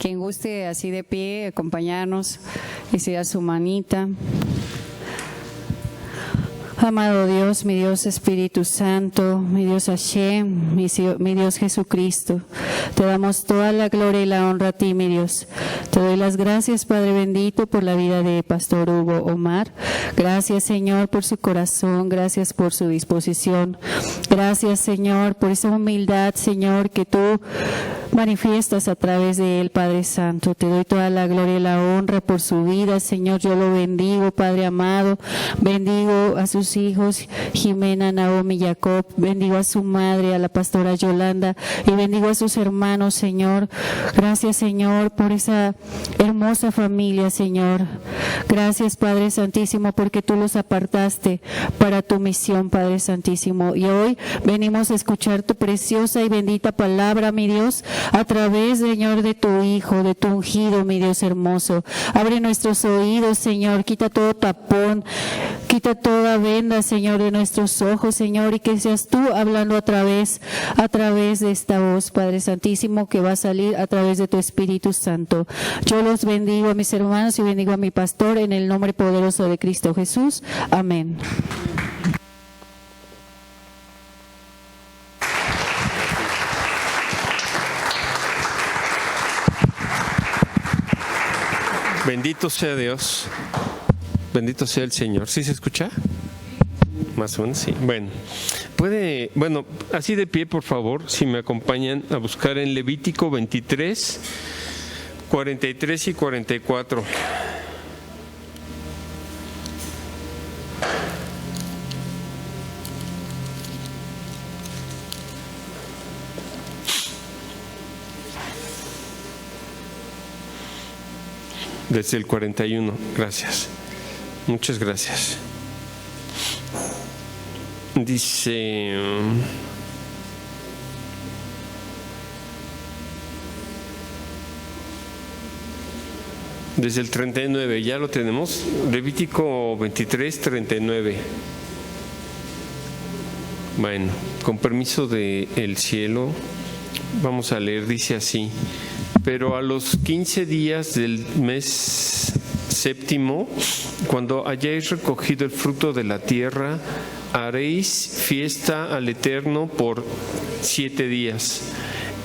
Quien guste así de pie, acompañarnos y sea su manita. Amado Dios, mi Dios Espíritu Santo, mi Dios Hashem, mi Dios Jesucristo, te damos toda la gloria y la honra a ti, mi Dios. Te doy las gracias, Padre bendito, por la vida de Pastor Hugo Omar. Gracias, Señor, por su corazón, gracias por su disposición. Gracias, Señor, por esa humildad, Señor, que tú manifiestas a través de él, Padre Santo. Te doy toda la gloria y la honra por su vida, Señor. Yo lo bendigo, Padre amado. Bendigo a sus hijos, Jimena, Naomi, Jacob. Bendigo a su madre, a la pastora Yolanda, y bendigo a sus hermanos, Señor. Gracias, Señor, por esa hermosa familia, Señor. Gracias, Padre Santísimo, porque tú los apartaste para tu misión, Padre Santísimo. Y hoy venimos a escuchar tu preciosa y bendita palabra, mi Dios, a través, Señor, de tu Hijo, de tu ungido, mi Dios hermoso. Abre nuestros oídos, Señor, quita todo tapón, quita toda venda, Señor, de nuestros ojos, Señor, y que seas tú hablando a través de esta voz, Padre Santísimo, que va a salir a través de tu Espíritu Santo. Yo los bendigo a mis hermanos y bendigo a mi pastor en el nombre poderoso de Cristo Jesús. Amén. Bendito sea Dios, bendito sea el Señor. ¿Sí se escucha? Más o menos, sí. Bueno, así de pie, por favor, si me acompañan a buscar en Levítico 23, 43 y 44. Desde el 41, gracias. Muchas gracias. Dice, desde el 39, ya lo tenemos, Levítico 23, 39. Bueno, con permiso del cielo, vamos a leer, dice así: pero a los 15 días del mes séptimo, cuando hayáis recogido el fruto de la tierra, haréis fiesta al Eterno por 7 días.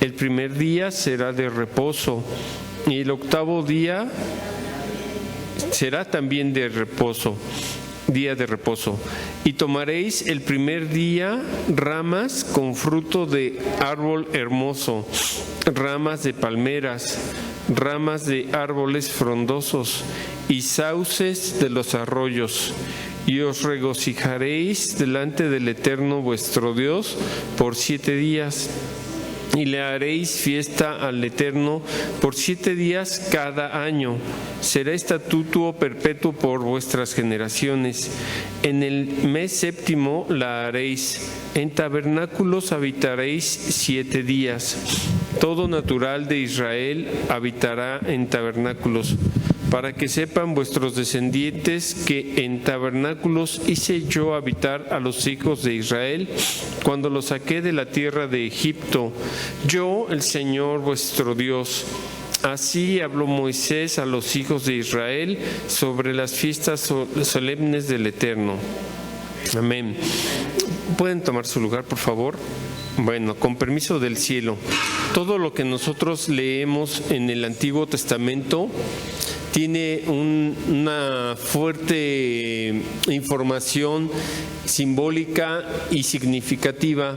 El primer día será de reposo, y el octavo día será también de reposo, día de reposo. Y tomaréis el primer día ramas con fruto de árbol hermoso, ramas de palmeras, ramas de árboles frondosos y sauces de los arroyos, y os regocijaréis delante del Eterno vuestro Dios por 7 días. Y le haréis fiesta al Eterno por 7 días cada año. Será estatuto perpetuo por vuestras generaciones. En el mes séptimo la haréis. En tabernáculos habitaréis 7 días. Todo natural de Israel habitará en tabernáculos, para que sepan vuestros descendientes que en tabernáculos hice yo habitar a los hijos de Israel cuando los saqué de la tierra de Egipto, yo el Señor vuestro Dios. Así habló Moisés a los hijos de Israel sobre las fiestas solemnes del Eterno. Amén. ¿Pueden tomar su lugar, por favor? Bueno, con permiso del cielo, todo lo que nosotros leemos en el Antiguo Testamento tiene una fuerte información simbólica y significativa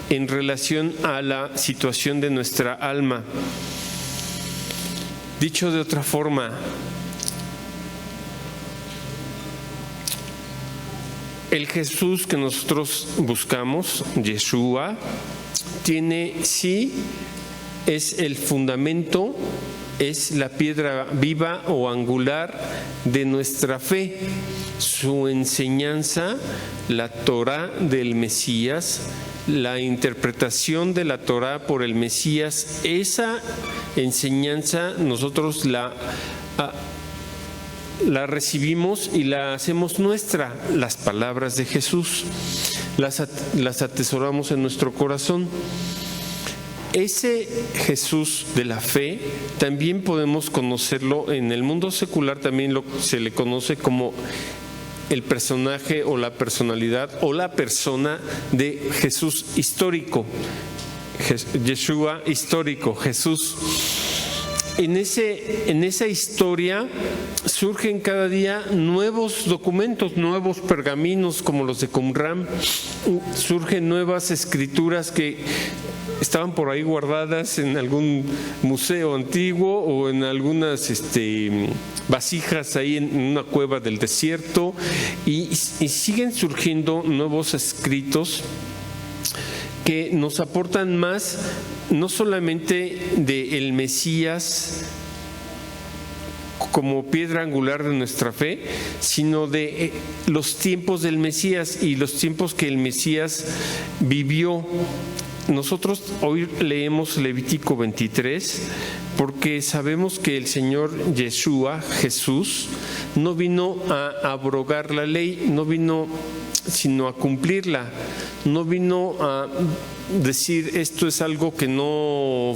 en relación a la situación de nuestra alma. Dicho de otra forma, el Jesús que nosotros buscamos, Yeshua, es el fundamento, es la piedra viva o angular de nuestra fe. Su enseñanza, la Torá del Mesías, la interpretación de la Torá por el Mesías, esa enseñanza nosotros la recibimos y la hacemos nuestra. Las palabras de Jesús las atesoramos en nuestro corazón. ese Jesús de la fe también podemos conocerlo en el mundo secular, también se le conoce como el personaje o la personalidad o la persona de Jesús histórico, Yeshua histórico, Jesús. En esa historia surgen cada día nuevos documentos, nuevos pergaminos como los de Qumran, surgen nuevas escrituras que estaban por ahí guardadas en algún museo antiguo o en algunas vasijas ahí en una cueva del desierto, y siguen surgiendo nuevos escritos que nos aportan más, no solamente del Mesías como piedra angular de nuestra fe, sino de los tiempos del Mesías y los tiempos que el Mesías vivió. Nosotros hoy leemos Levítico 23 porque sabemos que el Señor Yeshua, Jesús, no vino a abrogar la ley, no vino sino a cumplirla, no vino a decir esto es algo que no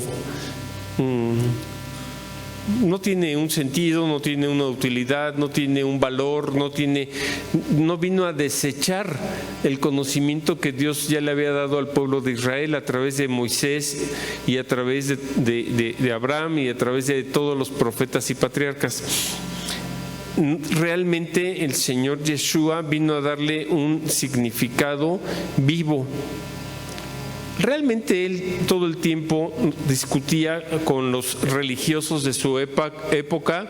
tiene un sentido, no tiene una utilidad, no tiene un valor, no vino a desechar el conocimiento que Dios ya le había dado al pueblo de Israel a través de Moisés y a través de Abraham y a través de todos los profetas y patriarcas. Realmente el Señor Yeshua vino a darle un significado vivo. Realmente él todo el tiempo discutía con los religiosos de su época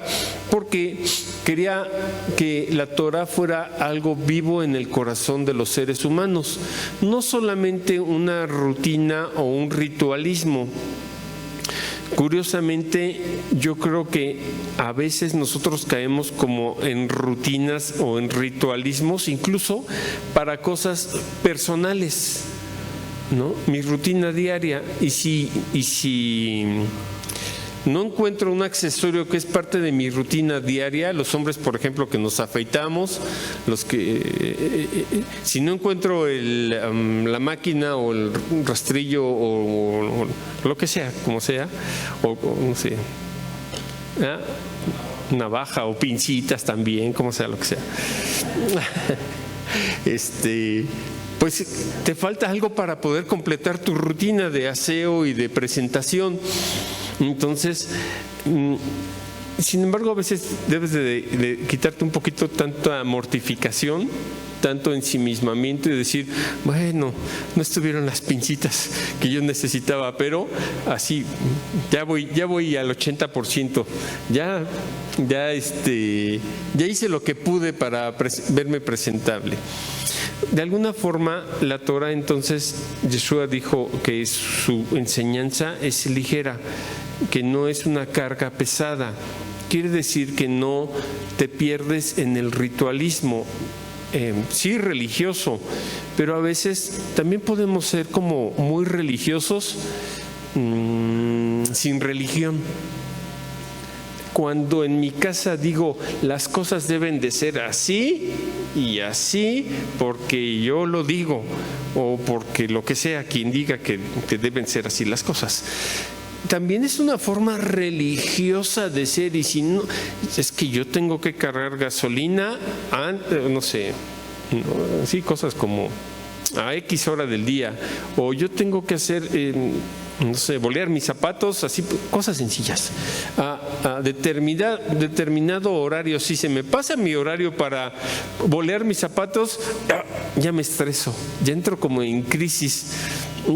porque quería que la Torah fuera algo vivo en el corazón de los seres humanos, no solamente una rutina o un ritualismo. Curiosamente, yo creo que a veces nosotros caemos como en rutinas o en ritualismos, incluso para cosas personales, ¿no? Mi rutina diaria, y si no encuentro un accesorio que es parte de mi rutina diaria, los hombres, por ejemplo, que nos afeitamos, si no encuentro la máquina o el rastrillo o lo que sea, como sea, o no sé, navaja o pincitas también, como sea, lo que sea. Pues te falta algo para poder completar tu rutina de aseo y de presentación. Entonces, sin embargo, a veces debes de quitarte un poquito tanta mortificación, tanto ensimismamiento y decir, bueno, no estuvieron las pincitas que yo necesitaba, pero así, ya voy al 80%, ya hice lo que pude para verme presentable. De alguna forma, la Torah, entonces, Yeshua dijo que su enseñanza es ligera, que no es una carga pesada. Quiere decir que no te pierdes en el ritualismo, sí religioso, pero a veces también podemos ser como muy religiosos sin religión. Cuando en mi casa digo las cosas deben de ser así y así porque yo lo digo o porque lo que sea quien diga que deben ser así las cosas, también es una forma religiosa de ser. Y si no, es que yo tengo que cargar gasolina no sé, sí, cosas como a X hora del día, o yo tengo que hacer no sé, bolear mis zapatos, así, cosas sencillas, a determinado horario. Si se me pasa mi horario para bolear mis zapatos, ya me estreso, ya entro como en crisis,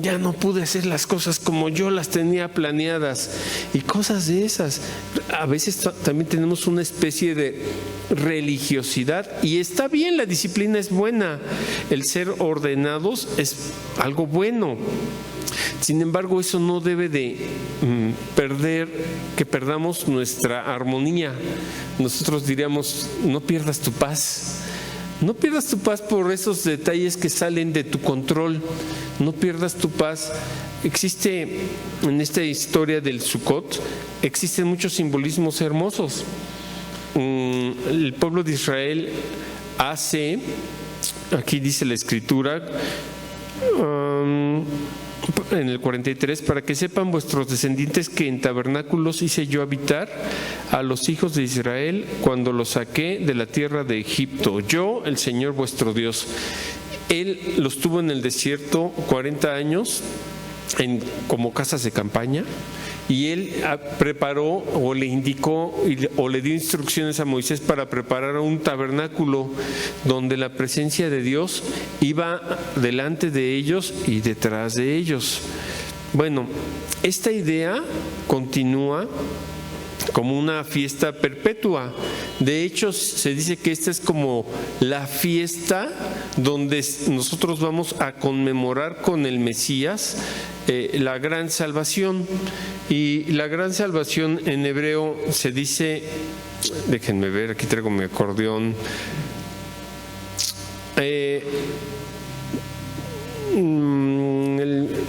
ya no pude hacer las cosas como yo las tenía planeadas y cosas de esas. A veces también tenemos una especie de religiosidad, y está bien, la disciplina es buena, el ser ordenados es algo bueno. Sin embargo, eso no debe de que perdamos nuestra armonía. Nosotros diríamos, no pierdas tu paz. No pierdas tu paz por esos detalles que salen de tu control. No pierdas tu paz. Existe en esta historia del Sukkot, existen muchos simbolismos hermosos. El pueblo de Israel aquí dice la Escritura, en el 43, para que sepan vuestros descendientes que en tabernáculos hice yo habitar a los hijos de Israel cuando los saqué de la tierra de Egipto. Yo, el Señor vuestro Dios. Él los tuvo en el desierto 40 años como casas de campaña. Y él preparó o le indicó o le dio instrucciones a Moisés para preparar un tabernáculo donde la presencia de Dios iba delante de ellos y detrás de ellos. Bueno, esta idea continúa como una fiesta perpetua. De hecho, se dice que esta es como la fiesta donde nosotros vamos a conmemorar con el Mesías la gran salvación. Y la gran salvación en hebreo se dice, déjenme ver, aquí traigo mi acordeón,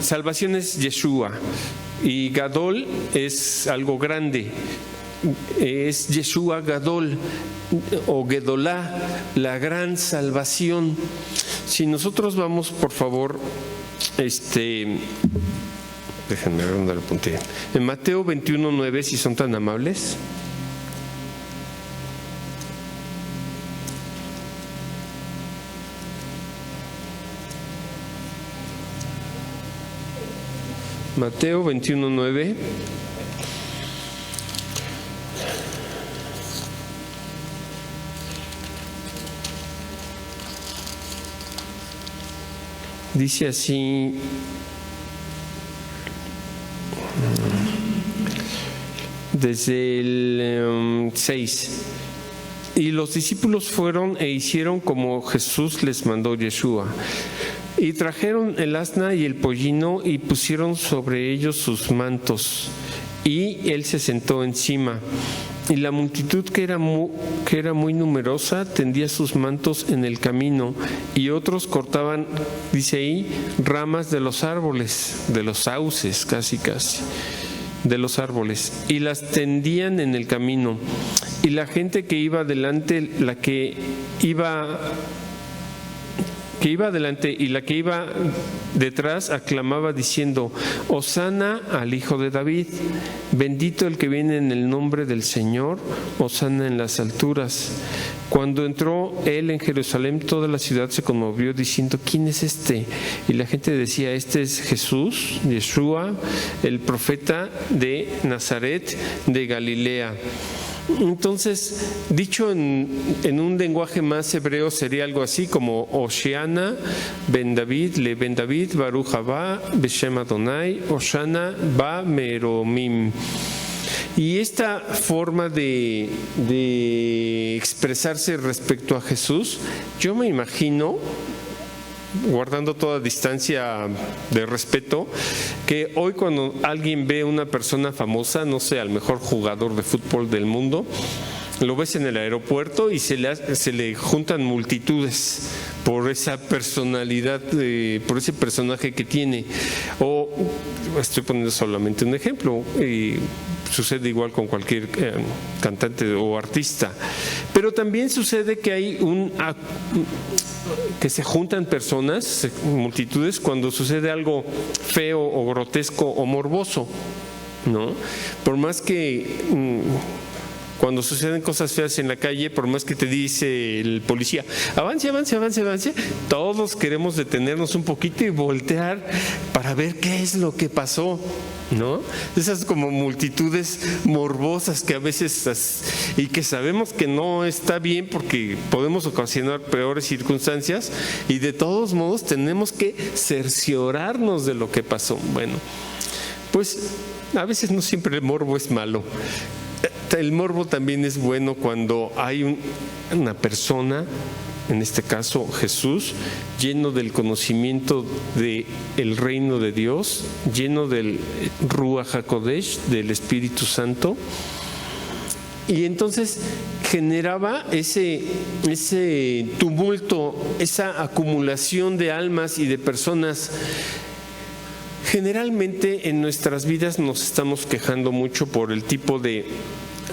salvación es Yeshua y Gadol es algo grande, es Yeshua Gadol o Gedolá, la gran salvación. Si nosotros vamos, por favor, déjenme ver dónde lo apunté. En Mateo 21:9, si son tan amables. Mateo 21:9. Dice así: desde el 6. Y los discípulos fueron e hicieron como Jesús les mandó Yeshua. Y trajeron el asna y el pollino y pusieron sobre ellos sus mantos. Y él se sentó encima. Y la multitud que era muy numerosa tendía sus mantos en el camino, y otros cortaban, dice ahí, ramas de los árboles, de los sauces, casi, de los árboles, y las tendían en el camino. Y la gente que iba delante, la que iba adelante y la que iba detrás aclamaba diciendo: Hosana al Hijo de David, bendito el que viene en el nombre del Señor, Hosana en las alturas. Cuando entró él en Jerusalén, toda la ciudad se conmovió diciendo: ¿quién es este? Y la gente decía: este es Jesús, Yeshua, el profeta de Nazaret de Galilea. Entonces, dicho en un lenguaje más hebreo, sería algo así como: Osheana ben David, le ben David, Baruch haba, Beshem Adonai, Hoshana ba meromim. Y esta forma de expresarse respecto a Jesús, yo me imagino, guardando toda distancia de respeto, que hoy cuando alguien ve a una persona famosa, no sé, al mejor jugador de fútbol del mundo, lo ves en el aeropuerto y se le juntan multitudes por esa personalidad, por ese personaje que tiene. O estoy poniendo solamente un ejemplo, y sucede igual con cualquier cantante o artista, pero también sucede que hay que se juntan personas, multitudes, cuando sucede algo feo o grotesco o morboso, ¿no? Por más que cuando suceden cosas feas en la calle, por más que te dice el policía: avance, avance, avance, avance, todos queremos detenernos un poquito y voltear para ver qué es lo que pasó, ¿no? Esas como multitudes morbosas que a veces, y que sabemos que no está bien porque podemos ocasionar peores circunstancias, y de todos modos tenemos que cerciorarnos de lo que pasó. Bueno, pues a veces no siempre el morbo es malo. El morbo también es bueno cuando hay una persona, en este caso Jesús, lleno del conocimiento del reino de Dios, lleno del Ruach HaKodesh, del Espíritu Santo, y entonces generaba ese tumulto, esa acumulación de almas y de personas. Generalmente en nuestras vidas nos estamos quejando mucho por el tipo de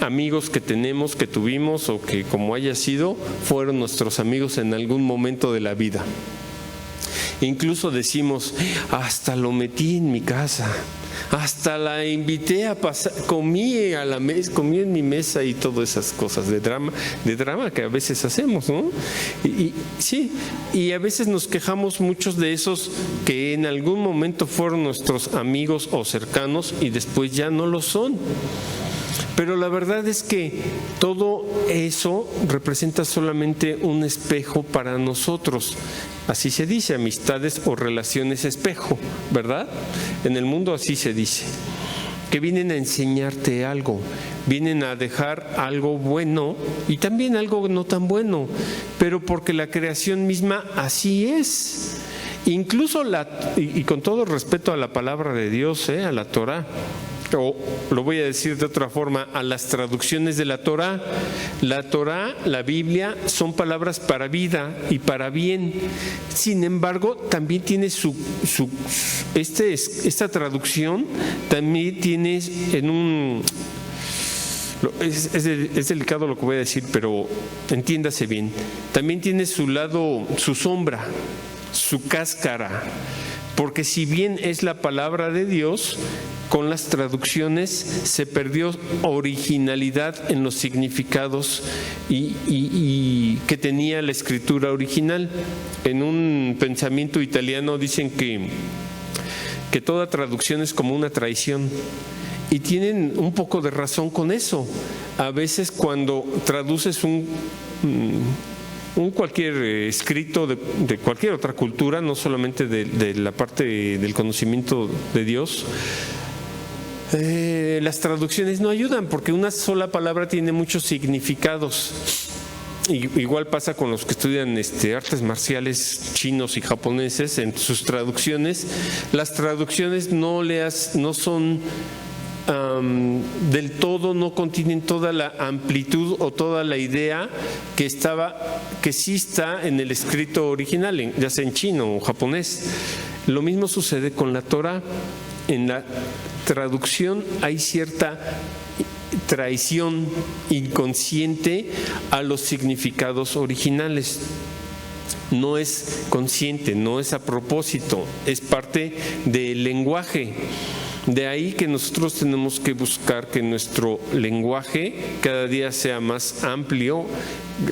amigos que tenemos, que tuvimos, o que, como haya sido, fueron nuestros amigos en algún momento de la vida. Incluso decimos, hasta lo metí en mi casa, hasta la invité a pasar, comí en mi mesa y todas esas cosas de drama que a veces hacemos, ¿no? Sí, y a veces nos quejamos muchos de esos que en algún momento fueron nuestros amigos o cercanos y después ya no lo son. Pero la verdad es que todo eso representa solamente un espejo para nosotros. Así se dice, amistades o relaciones espejo, ¿verdad? En el mundo así se dice. Que vienen a enseñarte algo, vienen a dejar algo bueno y también algo no tan bueno, pero porque la creación misma así es. Incluso y con todo respeto a la palabra de Dios, a la Torá, o lo voy a decir de otra forma, a las traducciones de la Torá. La Torá, la Biblia, son palabras para vida y para bien. Sin embargo, también tiene esta traducción, también tiene es delicado lo que voy a decir, pero entiéndase bien. También tiene su lado, su sombra, su cáscara. Porque si bien es la palabra de Dios, con las traducciones se perdió originalidad en los significados y que tenía la escritura original. En un pensamiento italiano dicen que toda traducción es como una traición. Y tienen un poco de razón con eso. A veces cuando traduces un cualquier escrito de cualquier otra cultura, no solamente de la parte del conocimiento de Dios, las traducciones no ayudan porque una sola palabra tiene muchos significados. Igual pasa con los que estudian artes marciales chinos y japoneses. En sus traducciones, las traducciones no son del todo, no contienen toda la amplitud o toda la idea que sí está en el escrito original, ya sea en chino o japonés. Lo mismo sucede con la Torá. En la traducción hay cierta traición inconsciente a los significados originales. No es consciente, no es a propósito, es parte del lenguaje. De ahí que nosotros tenemos que buscar que nuestro lenguaje cada día sea más amplio,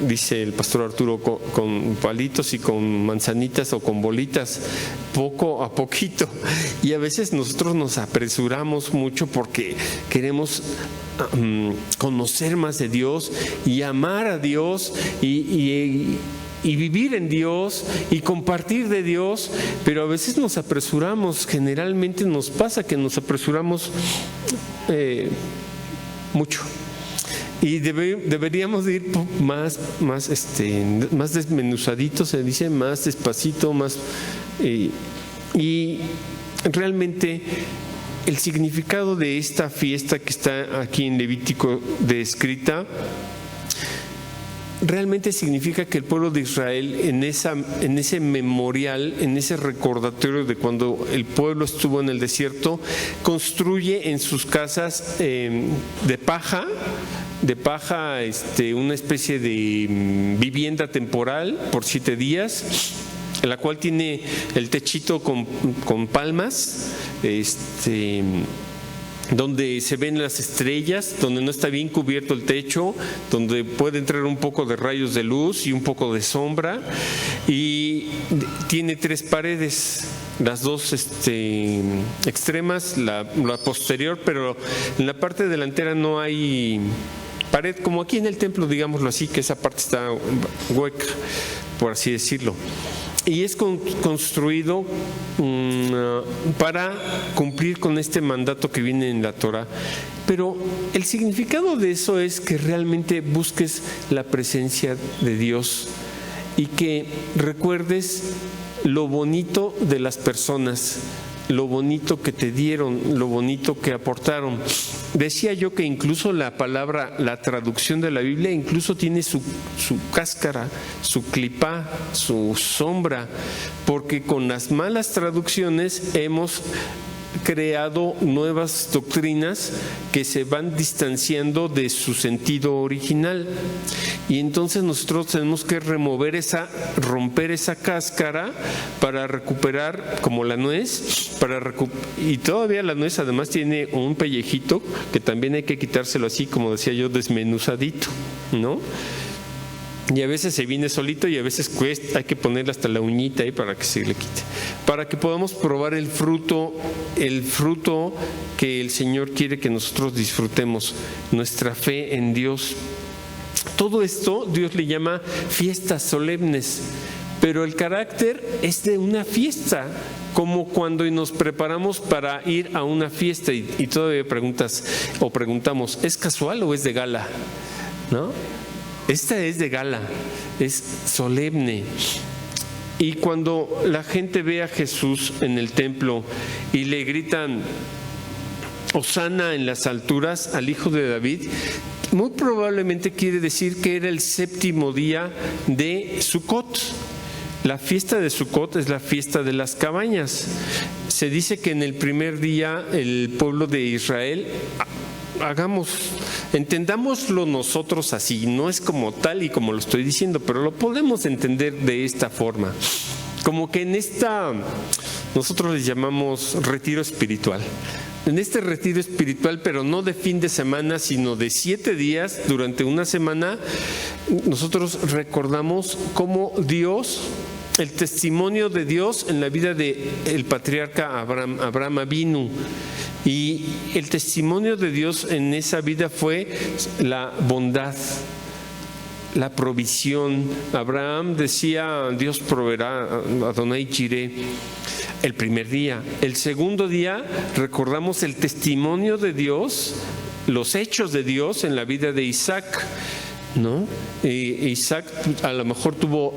dice el pastor Arturo, con palitos y con manzanitas o con bolitas, poco a poquito. Y a veces nosotros nos apresuramos mucho porque queremos conocer más de Dios y amar a Dios y vivir en Dios y compartir de Dios, pero a veces nos apresuramos. Generalmente nos pasa que nos apresuramos mucho y deberíamos de ir más desmenuzaditos, se dice, más despacito, más y realmente el significado de esta fiesta que está aquí en Levítico descrita realmente significa que el pueblo de Israel en ese memorial, en ese recordatorio de cuando el pueblo estuvo en el desierto, construye en sus casas de paja, una especie de vivienda temporal por 7 días, en la cual tiene el techito con palmas, donde se ven las estrellas, donde no está bien cubierto el techo, donde puede entrar un poco de rayos de luz y un poco de sombra, y tiene 3 paredes, las 2 extremas, la posterior, pero en la parte delantera no hay pared, como aquí en el templo, digámoslo así, que esa parte está hueca, por así decirlo. Y es construido para cumplir con este mandato que viene en la Torá. Pero el significado de eso es que realmente busques la presencia de Dios y que recuerdes lo bonito de las personas, lo bonito que te dieron, lo bonito que aportaron. Decía yo que incluso la traducción de la Biblia incluso tiene su cáscara, su clipá, su sombra, porque con las malas traducciones hemos creado nuevas doctrinas que se van distanciando de su sentido original. Y entonces nosotros tenemos que romper esa cáscara para recuperar, como la nuez, y todavía la nuez además tiene un pellejito que también hay que quitárselo así, como decía yo, desmenuzadito, ¿no? Y a veces se viene solito y a veces cuesta, hay que ponerle hasta la uñita ahí para que se le quite, para que podamos probar el fruto que el Señor quiere que nosotros disfrutemos, nuestra fe en Dios. Todo esto Dios le llama fiestas solemnes, pero el carácter es de una fiesta, como cuando nos preparamos para ir a una fiesta y todavía preguntamos, ¿es casual o es de gala? ¿No? Esta es de gala, es solemne. Y cuando la gente ve a Jesús en el templo y le gritan Hosana en las alturas al Hijo de David, muy probablemente quiere decir que era el 7º día de Sucot. La fiesta de Sucot es la fiesta de las cabañas. Se dice que en el primer día el pueblo de Israel, entendámoslo nosotros así, no es como tal y como lo estoy diciendo, pero lo podemos entender de esta forma. Como que nosotros les llamamos retiro espiritual. En este retiro espiritual, pero no de fin de semana, sino de 7 días, durante una semana, nosotros recordamos cómo Dios, el testimonio de Dios en la vida del patriarca Abraham Avinu. Y el testimonio de Dios en esa vida fue la bondad, la provisión. Abraham decía, Dios proveerá, Adonai Jireh, el primer día. El segundo día recordamos el testimonio de Dios, los hechos de Dios en la vida de Isaac, ¿no? Isaac a lo mejor tuvo,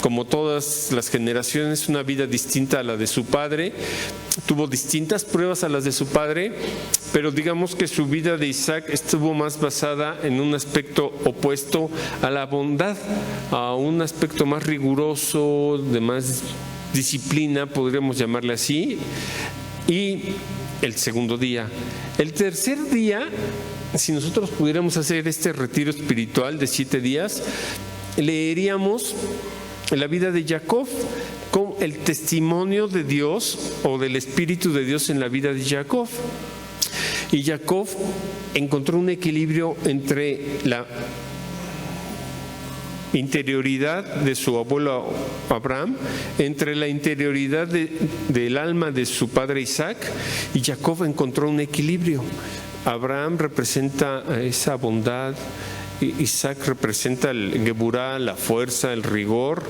como todas las generaciones, una vida distinta a la de su padre, tuvo distintas pruebas a las de su padre, pero digamos que su vida de Isaac estuvo más basada en un aspecto opuesto a la bondad, a un aspecto más riguroso, de más disciplina, podríamos llamarle así. Y el segundo día. El tercer día, si nosotros pudiéramos hacer este retiro espiritual de 7 días, leeríamos la vida de Jacob, con el testimonio de Dios o del Espíritu de Dios en la vida de Jacob. Y Jacob encontró un equilibrio entre la interioridad de su abuelo Abraham, entre la interioridad del alma de su padre Isaac, y Jacob encontró un equilibrio. Abraham representa esa bondad, Isaac representa el Geburá, la fuerza, el rigor,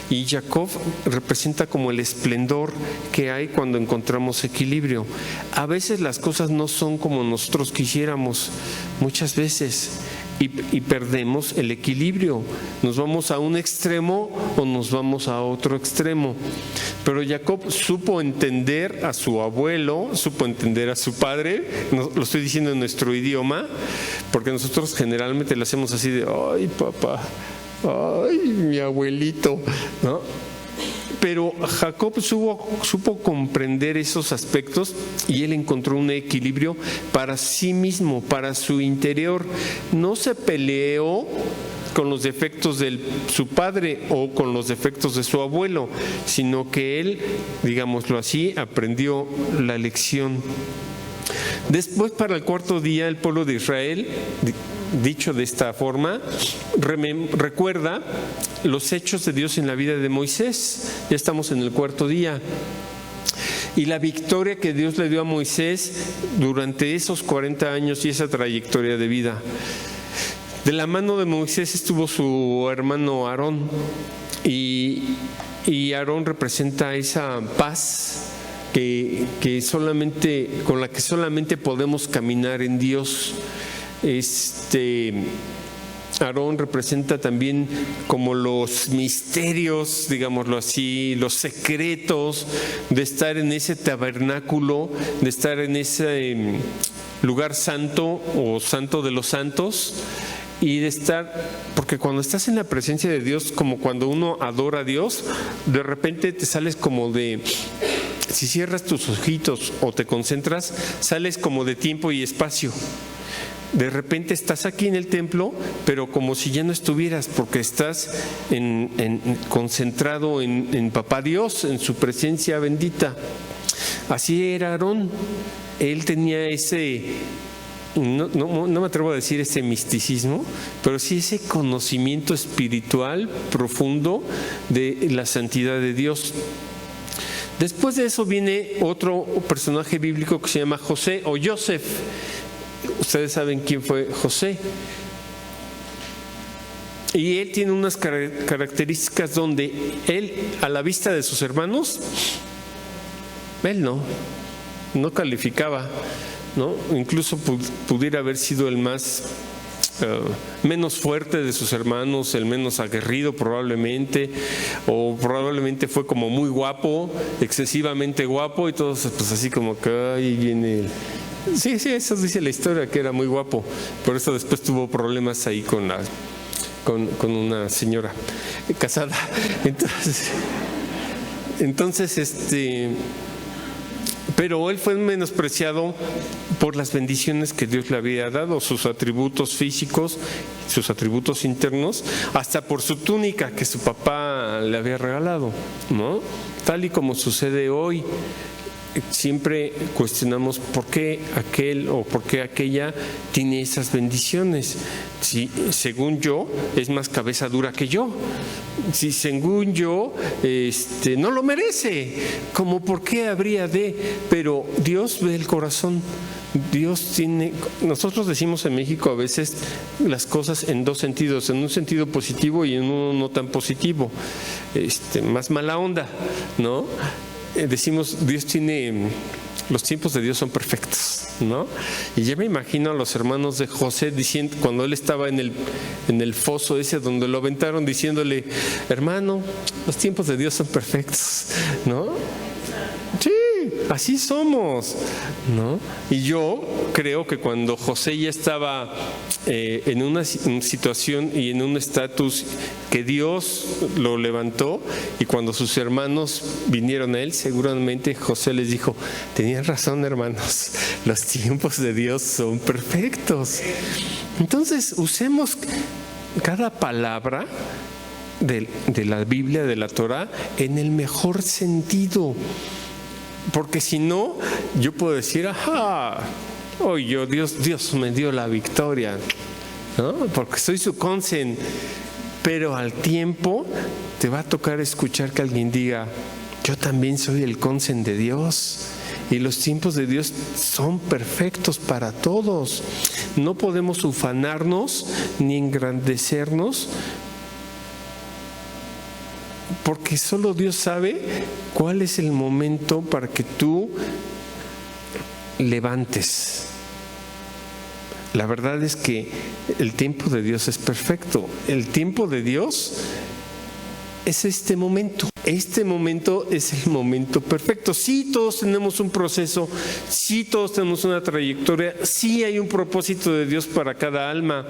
y Jacob representa como el esplendor que hay cuando encontramos equilibrio. A veces las cosas no son como nosotros quisiéramos, muchas veces, y perdemos el equilibrio. Nos vamos a un extremo o nos vamos a otro extremo. Pero Jacob supo entender a su abuelo, supo entender a su padre, lo estoy diciendo en nuestro idioma, porque nosotros generalmente lo hacemos así de, ay papá, ay mi abuelito, ¿no? Pero Jacob supo comprender esos aspectos y él encontró un equilibrio para sí mismo, para su interior. No se peleó con los defectos de su padre o con los defectos de su abuelo, sino que él, digámoslo así, aprendió la lección. Después, para el 4.º día, el pueblo de Israel, dicho de esta forma, recuerda los hechos de Dios en la vida de Moisés. Ya estamos en el 4.º día. Y la victoria que Dios le dio a Moisés durante esos 40 años y esa trayectoria de vida. De la mano de Moisés estuvo su hermano Aarón. Y Aarón representa esa paz con la que solamente podemos caminar en Dios. Aarón representa también como los misterios, digámoslo así, los secretos de estar en ese tabernáculo, de estar en ese lugar santo o santo de los santos, y de estar, porque cuando estás en la presencia de Dios, como cuando uno adora a Dios, de repente te sales como de si cierras tus ojitos o te concentras, sales como de tiempo y espacio. De repente estás aquí en el templo, pero como si ya no estuvieras, porque estás concentrado en Papá Dios, en su presencia bendita. Así era Aarón. Él tenía ese, no me atrevo a decir ese misticismo, pero sí ese conocimiento espiritual profundo de la santidad de Dios. Después de eso viene otro personaje bíblico que se llama José o Joseph. Ustedes saben quién fue José. Y él tiene unas características donde él, a la vista de sus hermanos, él no calificaba, ¿no? Incluso pudiera haber sido el más menos fuerte de sus hermanos, el menos aguerrido probablemente, o probablemente fue como muy guapo, excesivamente guapo, y todos pues así como que ahí viene. Sí, eso dice la historia, que era muy guapo. Por eso después tuvo problemas ahí con una señora casada. Entonces, pero él fue menospreciado por las bendiciones que Dios le había dado, sus atributos físicos, sus atributos internos, hasta por su túnica que su papá le había regalado, ¿no? Tal y como sucede hoy. Siempre cuestionamos por qué aquel o por qué aquella tiene esas bendiciones. Si según yo es más cabeza dura que yo, si según yo no lo merece, como por qué habría de, pero Dios ve el corazón. Dios tiene, nosotros decimos en México a veces las cosas en dos sentidos, en un sentido positivo y en uno no tan positivo, más mala onda, ¿no? Decimos, Dios tiene, los tiempos de Dios son perfectos, ¿no? Y ya me imagino a los hermanos de José diciendo, cuando él estaba en el foso ese donde lo aventaron, diciéndole, hermano, los tiempos de Dios son perfectos, ¿no? Sí, así somos, ¿no? Y yo creo que cuando José ya estaba en una situación y en un estatus que Dios lo levantó, y cuando sus hermanos vinieron a él, seguramente José les dijo, tenían razón, hermanos, los tiempos de Dios son perfectos. Entonces usemos cada palabra de la Biblia, de la Torah, en el mejor sentido. Porque si no, yo puedo decir, hoy Dios me dio la victoria, ¿no? Porque soy su consen. Pero al tiempo te va a tocar escuchar que alguien diga, yo también soy el consen de Dios. Y los tiempos de Dios son perfectos para todos. No podemos ufanarnos ni engrandecernos, porque solo Dios sabe cuál es el momento para que tú levantes. La verdad es que el tiempo de Dios es perfecto. El tiempo de Dios es este momento. Este momento es el momento perfecto. Sí, todos tenemos un proceso, sí, todos tenemos una trayectoria, sí hay un propósito de Dios para cada alma,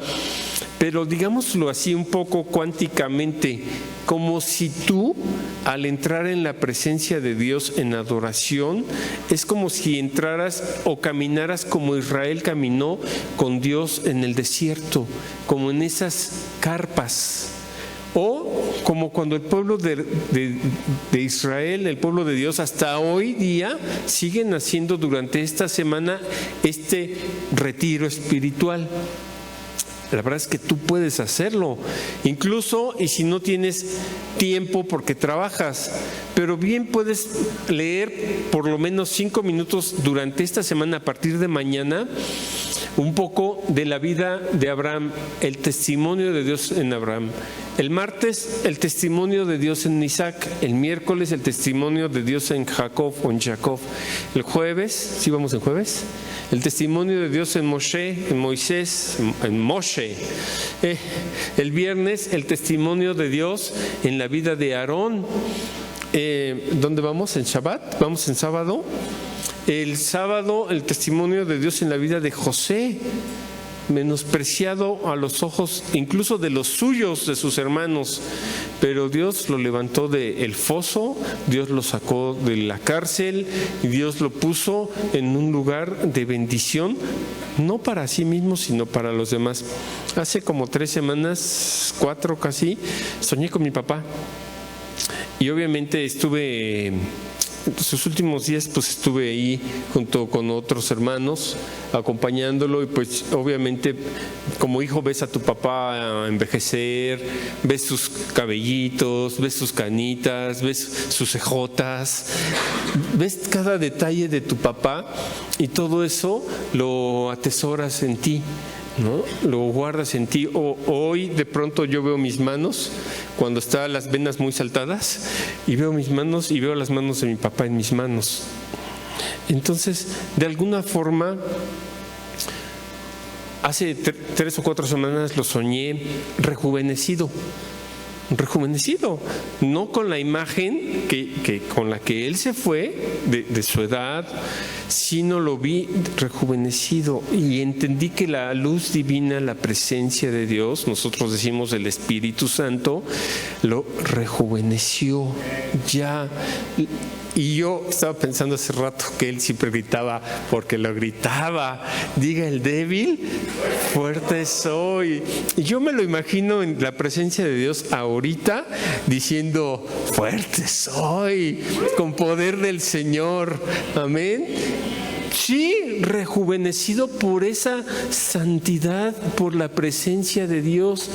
pero digámoslo así un poco cuánticamente, como si tú al entrar en la presencia de Dios en adoración, es como si entraras o caminaras como Israel caminó con Dios en el desierto, como en esas carpas. O como cuando el pueblo de Israel, el pueblo de Dios, hasta hoy día siguen haciendo durante esta semana este retiro espiritual. La verdad es que tú puedes hacerlo, incluso y si no tienes tiempo porque trabajas, pero bien puedes leer por lo menos 5 minutos durante esta semana, a partir de mañana, un poco de la vida de Abraham, el testimonio de Dios en Abraham. El martes, el testimonio de Dios en Isaac. El miércoles, el testimonio de Dios en Jacob o en Jacob. El jueves, ¿sí vamos en jueves? El testimonio de Dios en Moshe, en Moisés, en Moshe. El viernes, el testimonio de Dios en la vida de Aarón. ¿Dónde vamos? ¿En Shabbat? ¿Vamos en sábado? El sábado, el testimonio de Dios en la vida de José, menospreciado a los ojos incluso de los suyos, de sus hermanos, pero Dios lo levantó del foso, Dios lo sacó de la cárcel y Dios lo puso en un lugar de bendición, no para sí mismo, sino para los demás. Hace como 3 semanas, 4 casi, soñé con mi papá y obviamente sus últimos días pues estuve ahí junto con otros hermanos acompañándolo, y pues obviamente como hijo ves a tu papá envejecer, ves sus cabellitos, ves sus canitas, ves sus cejotas, ves cada detalle de tu papá y todo eso lo atesoras en ti, ¿no? Lo guardas en ti. Hoy de pronto yo veo mis manos cuando están las venas muy saltadas y veo mis manos y veo las manos de mi papá en mis manos. Entonces, de alguna forma, hace 3 o 4 semanas lo soñé rejuvenecido, no con la imagen que con la que él se fue de su edad, sino lo vi rejuvenecido y entendí que la luz divina, la presencia de Dios, nosotros decimos el Espíritu Santo, lo rejuveneció ya. Y yo estaba pensando hace rato que él siempre gritaba, porque lo gritaba: diga el débil, fuerte soy. Y yo me lo imagino en la presencia de Dios ahorita diciendo: fuerte soy, con poder del Señor. Amén. Sí, rejuvenecido por esa santidad, por la presencia de Dios.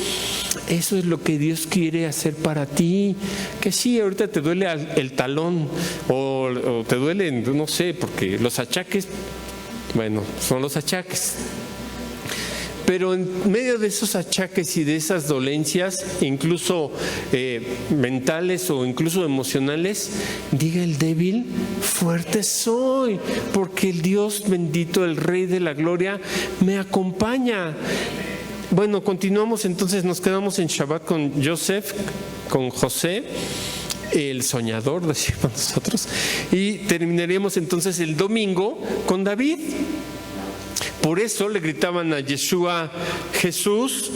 Eso es lo que Dios quiere hacer para ti. Que sí, ahorita te duele el talón o te duelen, no sé, porque los achaques, bueno, son los achaques. Pero en medio de esos achaques y de esas dolencias, incluso mentales o incluso emocionales, diga el débil, fuerte soy, porque el Dios bendito, el Rey de la Gloria, me acompaña. Bueno, continuamos entonces, nos quedamos en Shabbat con José, el soñador, decimos nosotros, y terminaremos entonces el domingo con David. Por eso le gritaban a Yeshua: Jesús,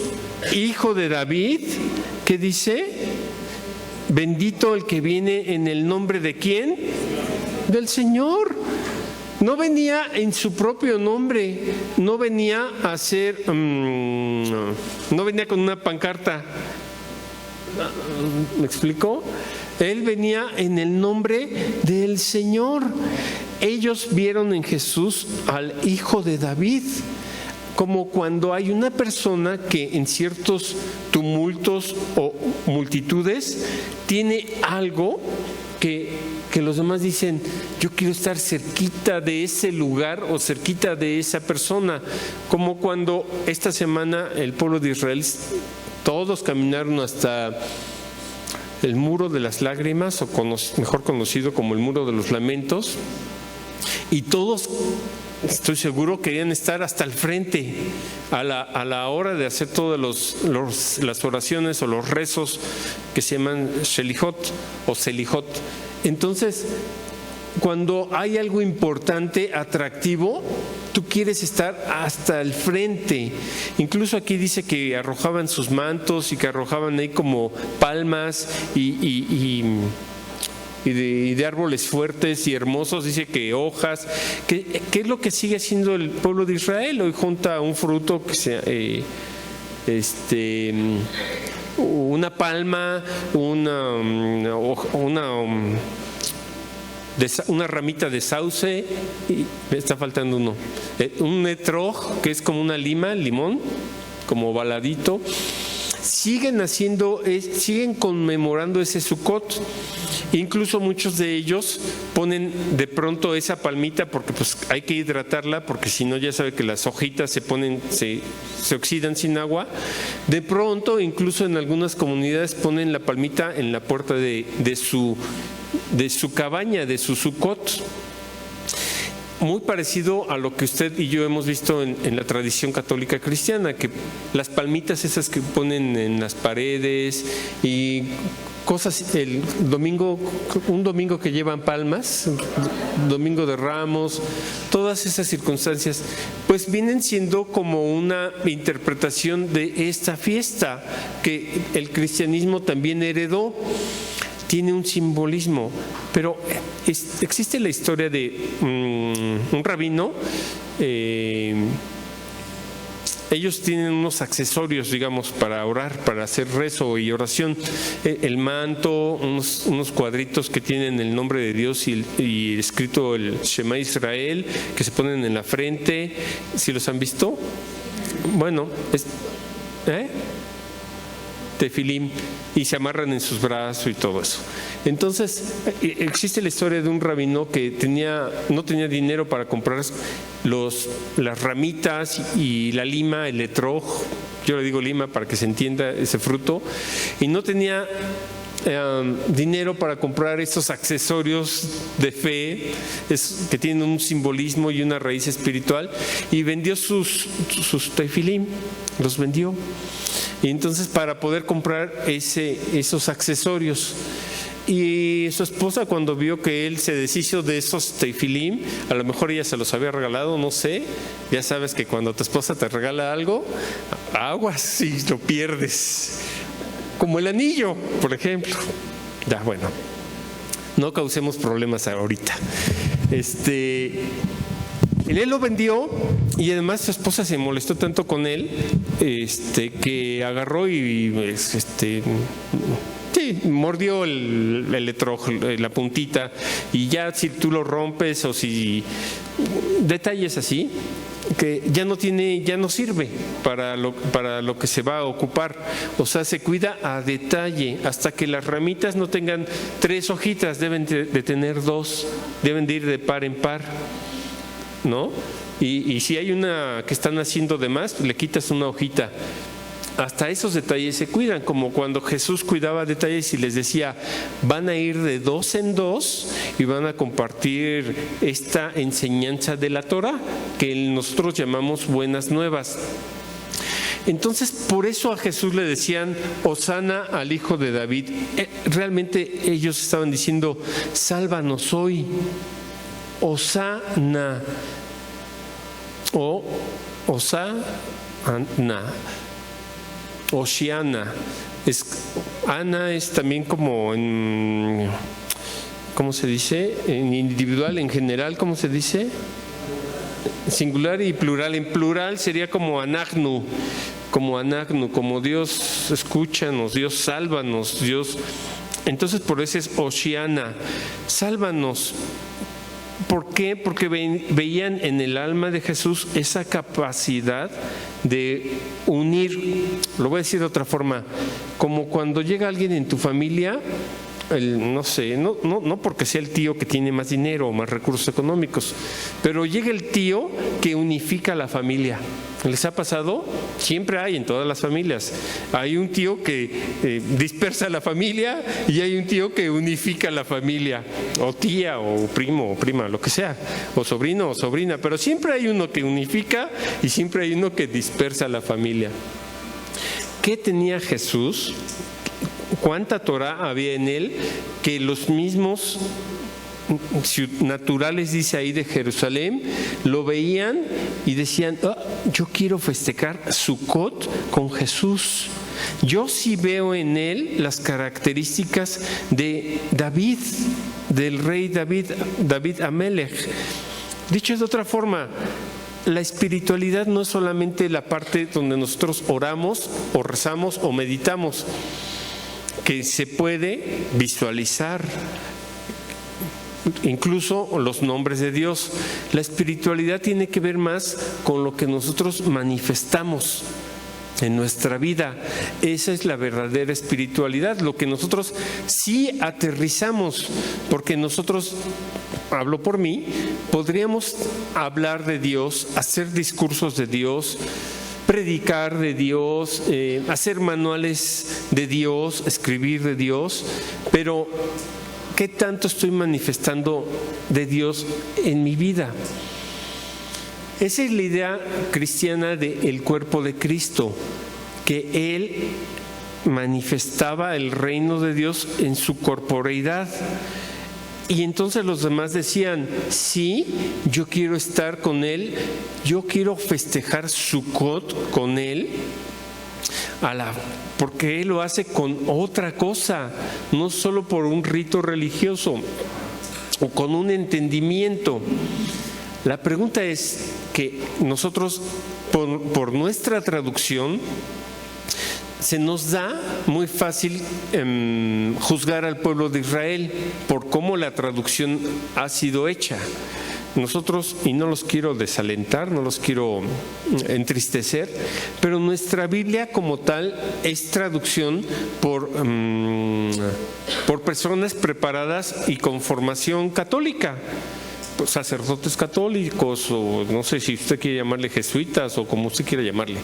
hijo de David, ¿qué dice? Bendito el que viene en el nombre de ¿quién? Del Señor. No venía en su propio nombre, no venía a ser, no venía con una pancarta. ¿Me explico? Él venía en el nombre del Señor. Ellos vieron en Jesús al Hijo de David, como cuando hay una persona que en ciertos tumultos o multitudes tiene algo que los demás dicen: yo quiero estar cerquita de ese lugar o cerquita de esa persona. Como cuando esta semana el pueblo de Israel, todos caminaron hasta el muro de las lágrimas, o mejor conocido como el muro de los lamentos, y todos, estoy seguro, querían estar hasta el frente a la hora de hacer todas las oraciones o los rezos que se llaman Shelihot o Selijot. Entonces, cuando hay algo importante, atractivo, tú quieres estar hasta el frente. Incluso aquí dice que arrojaban sus mantos y que arrojaban ahí como palmas y de árboles fuertes y hermosos, dice que hojas. ¿Qué es lo que sigue haciendo el pueblo de Israel? Hoy junta un fruto que sea una palma, una ramita de sauce, y me está faltando un etrog, que es como una limón, como baladito. Siguen conmemorando ese Sukkot. Incluso muchos de ellos ponen de pronto esa palmita, porque pues hay que hidratarla, porque si no, ya sabe que las hojitas se oxidan sin agua. De pronto, incluso en algunas comunidades ponen la palmita en la puerta de su cabaña, de su Sukkot. Muy parecido a lo que usted y yo hemos visto en la tradición católica cristiana, que las palmitas esas que ponen en las paredes y cosas, un domingo que llevan palmas, domingo de Ramos, todas esas circunstancias, pues vienen siendo como una interpretación de esta fiesta que el cristianismo también heredó. Tiene un simbolismo, pero existe la historia de un rabino. Ellos tienen unos accesorios, digamos, para orar, para hacer rezo y oración. El manto, unos cuadritos que tienen el nombre de Dios y escrito el Shema Israel, que se ponen en la frente. ¿Sí los han visto? Bueno, tefilim, y se amarran en sus brazos y todo eso. Entonces, existe la historia de un rabino que no tenía dinero para comprar las ramitas y la lima, el etrog, yo le digo lima para que se entienda ese fruto, y no tenía dinero para comprar estos accesorios de fe que tienen un simbolismo y una raíz espiritual, y vendió sus tefilim, los vendió. Y entonces, para poder comprar esos accesorios, y su esposa, cuando vio que él se deshizo de esos tefilim, a lo mejor ella se los había regalado, no sé. Ya sabes que cuando tu esposa te regala algo, aguas y lo pierdes, como el anillo, por ejemplo. Ya, bueno, no causemos problemas ahorita. Él lo vendió, y además su esposa se molestó tanto con él que agarró y mordió el etrog, la puntita, y ya si tú lo rompes o si detalles así, que ya no sirve para lo que se va a ocupar. O sea, se cuida a detalle hasta que las ramitas no tengan 3 hojitas, deben de tener 2, deben de ir de par en par, ¿no? Y si hay una que están haciendo de más, le quitas una hojita. Hasta esos detalles se cuidan, como cuando Jesús cuidaba detalles y les decía: van a ir de 2 en 2 y van a compartir esta enseñanza de la Torah, que nosotros llamamos buenas nuevas. Entonces, por eso a Jesús le decían Hosana al hijo de David. Realmente ellos estaban diciendo: sálvanos hoy, Hosana, o Hosana, Hoshiana. Ana es también como en, ¿cómo se dice? En individual, en general, ¿cómo se dice? Singular y plural. En plural sería como Anagnu, como Dios escúchanos, Dios sálvanos, Dios. Entonces por eso es Hoshiana, sálvanos. ¿Por qué? Porque veían en el alma de Jesús esa capacidad de unir. Lo voy a decir de otra forma: como cuando llega alguien en tu familia, no sé, no porque sea el tío que tiene más dinero o más recursos económicos, pero llega el tío que unifica a la familia. ¿Les ha pasado? Siempre hay en todas las familias. Hay un tío que dispersa a la familia, y hay un tío que unifica a la familia, o tía, o primo, o prima, lo que sea, o sobrino, o sobrina, pero siempre hay uno que unifica y siempre hay uno que dispersa a la familia. ¿Qué tenía Jesús? ¿Cuánta Torah había en él? Que los mismos naturales, dice ahí, de Jerusalén, lo veían y decían: yo quiero festejar Sukkot con Jesús. Yo sí veo en él las características de David, del rey David Amelech. Dicho de otra forma, la espiritualidad no es solamente la parte donde nosotros oramos o rezamos o meditamos, que se puede visualizar incluso los nombres de Dios. La espiritualidad tiene que ver más con lo que nosotros manifestamos en nuestra vida. Esa es la verdadera espiritualidad, lo que nosotros sí aterrizamos, porque nosotros, hablo por mí, podríamos hablar de Dios, hacer discursos de Dios, predicar de Dios, hacer manuales de Dios, escribir de Dios, pero ¿qué tanto estoy manifestando de Dios en mi vida? Esa es la idea cristiana del cuerpo de Cristo, que Él manifestaba el reino de Dios en su corporeidad. Y entonces los demás decían, sí, yo quiero estar con Él, yo quiero festejar Sukkot con Él, porque Él lo hace con otra cosa, no solo por un rito religioso o con un entendimiento. La pregunta es que nosotros, por nuestra traducción, se nos da muy fácil juzgar al pueblo de Israel por cómo la traducción ha sido hecha. Nosotros, y no los quiero desalentar, no los quiero entristecer, pero nuestra Biblia como tal es traducción por personas preparadas y con formación católica, sacerdotes católicos, o no sé si usted quiere llamarle jesuitas o como usted quiera llamarle.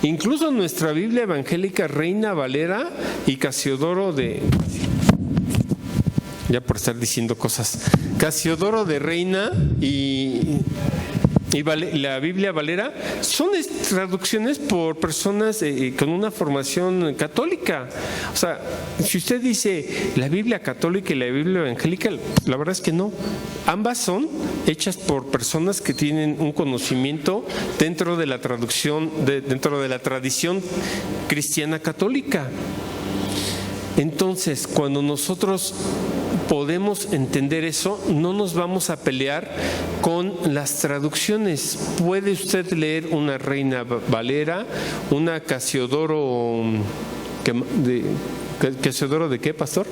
Incluso nuestra Biblia evangélica Reina Valera y Casiodoro de... Ya por estar diciendo cosas. Casiodoro de Reina y la Biblia Valera son traducciones por personas con una formación católica. O sea, si usted dice la Biblia católica y la Biblia evangélica, la verdad es que no. Ambas son hechas por personas que tienen un conocimiento dentro de la traducción, dentro de la tradición cristiana católica. Entonces, cuando nosotros podemos entender eso, no nos vamos a pelear con las traducciones. Puede usted leer una Reina Valera, una Casiodoro, ¿Casiodoro de qué, pastor?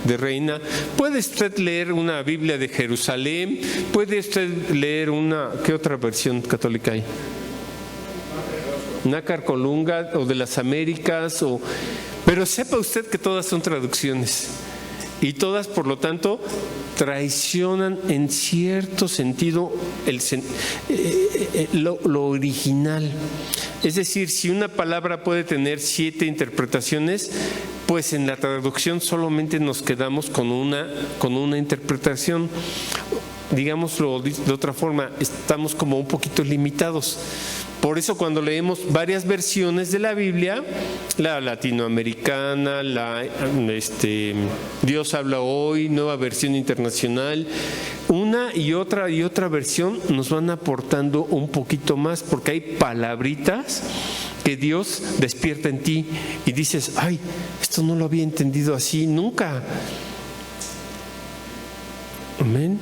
De Reina. Puede usted leer una Biblia de Jerusalén, puede usted leer ¿qué otra versión católica hay? Nácar Colunga o de las Américas, pero sepa usted que todas son traducciones. Y todas, por lo tanto, traicionan en cierto sentido lo original. Es decir, si una palabra puede tener 7 interpretaciones, pues en la traducción solamente nos quedamos con una interpretación. Digámoslo de otra forma, estamos como un poquito limitados. Por eso cuando leemos varias versiones de la Biblia, la latinoamericana, Dios habla hoy, nueva versión internacional, una y otra versión nos van aportando un poquito más, porque hay palabritas que Dios despierta en ti y dices, ay, esto no lo había entendido así nunca. Amén.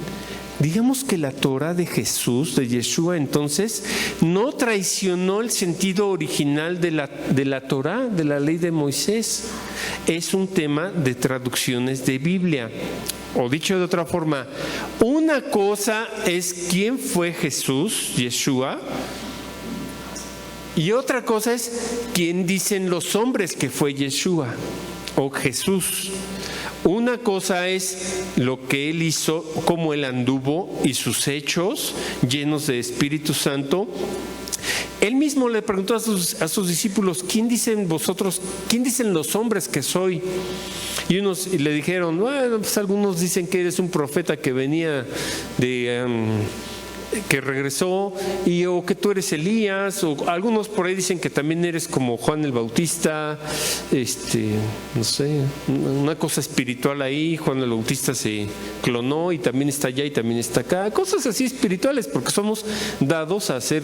Digamos que la Torah de Jesús, de Yeshua, entonces, no traicionó el sentido original de la Torah, de la ley de Moisés. Es un tema de traducciones de Biblia. O dicho de otra forma, una cosa es quién fue Jesús, Yeshua, y otra cosa es quién dicen los hombres que fue Yeshua o Jesús. Una cosa es lo que Él hizo, cómo Él anduvo y sus hechos llenos de Espíritu Santo. Él mismo le preguntó a sus discípulos, ¿quién dicen vosotros, quién dicen los hombres que soy? Y unos le dijeron, bueno, pues algunos dicen que eres un profeta que venía que regresó, o que tú eres Elías, o algunos por ahí dicen que también eres como Juan el Bautista, no sé, una cosa espiritual ahí. Juan el Bautista se clonó y también está allá y también está acá, cosas así espirituales, porque somos dados a hacer,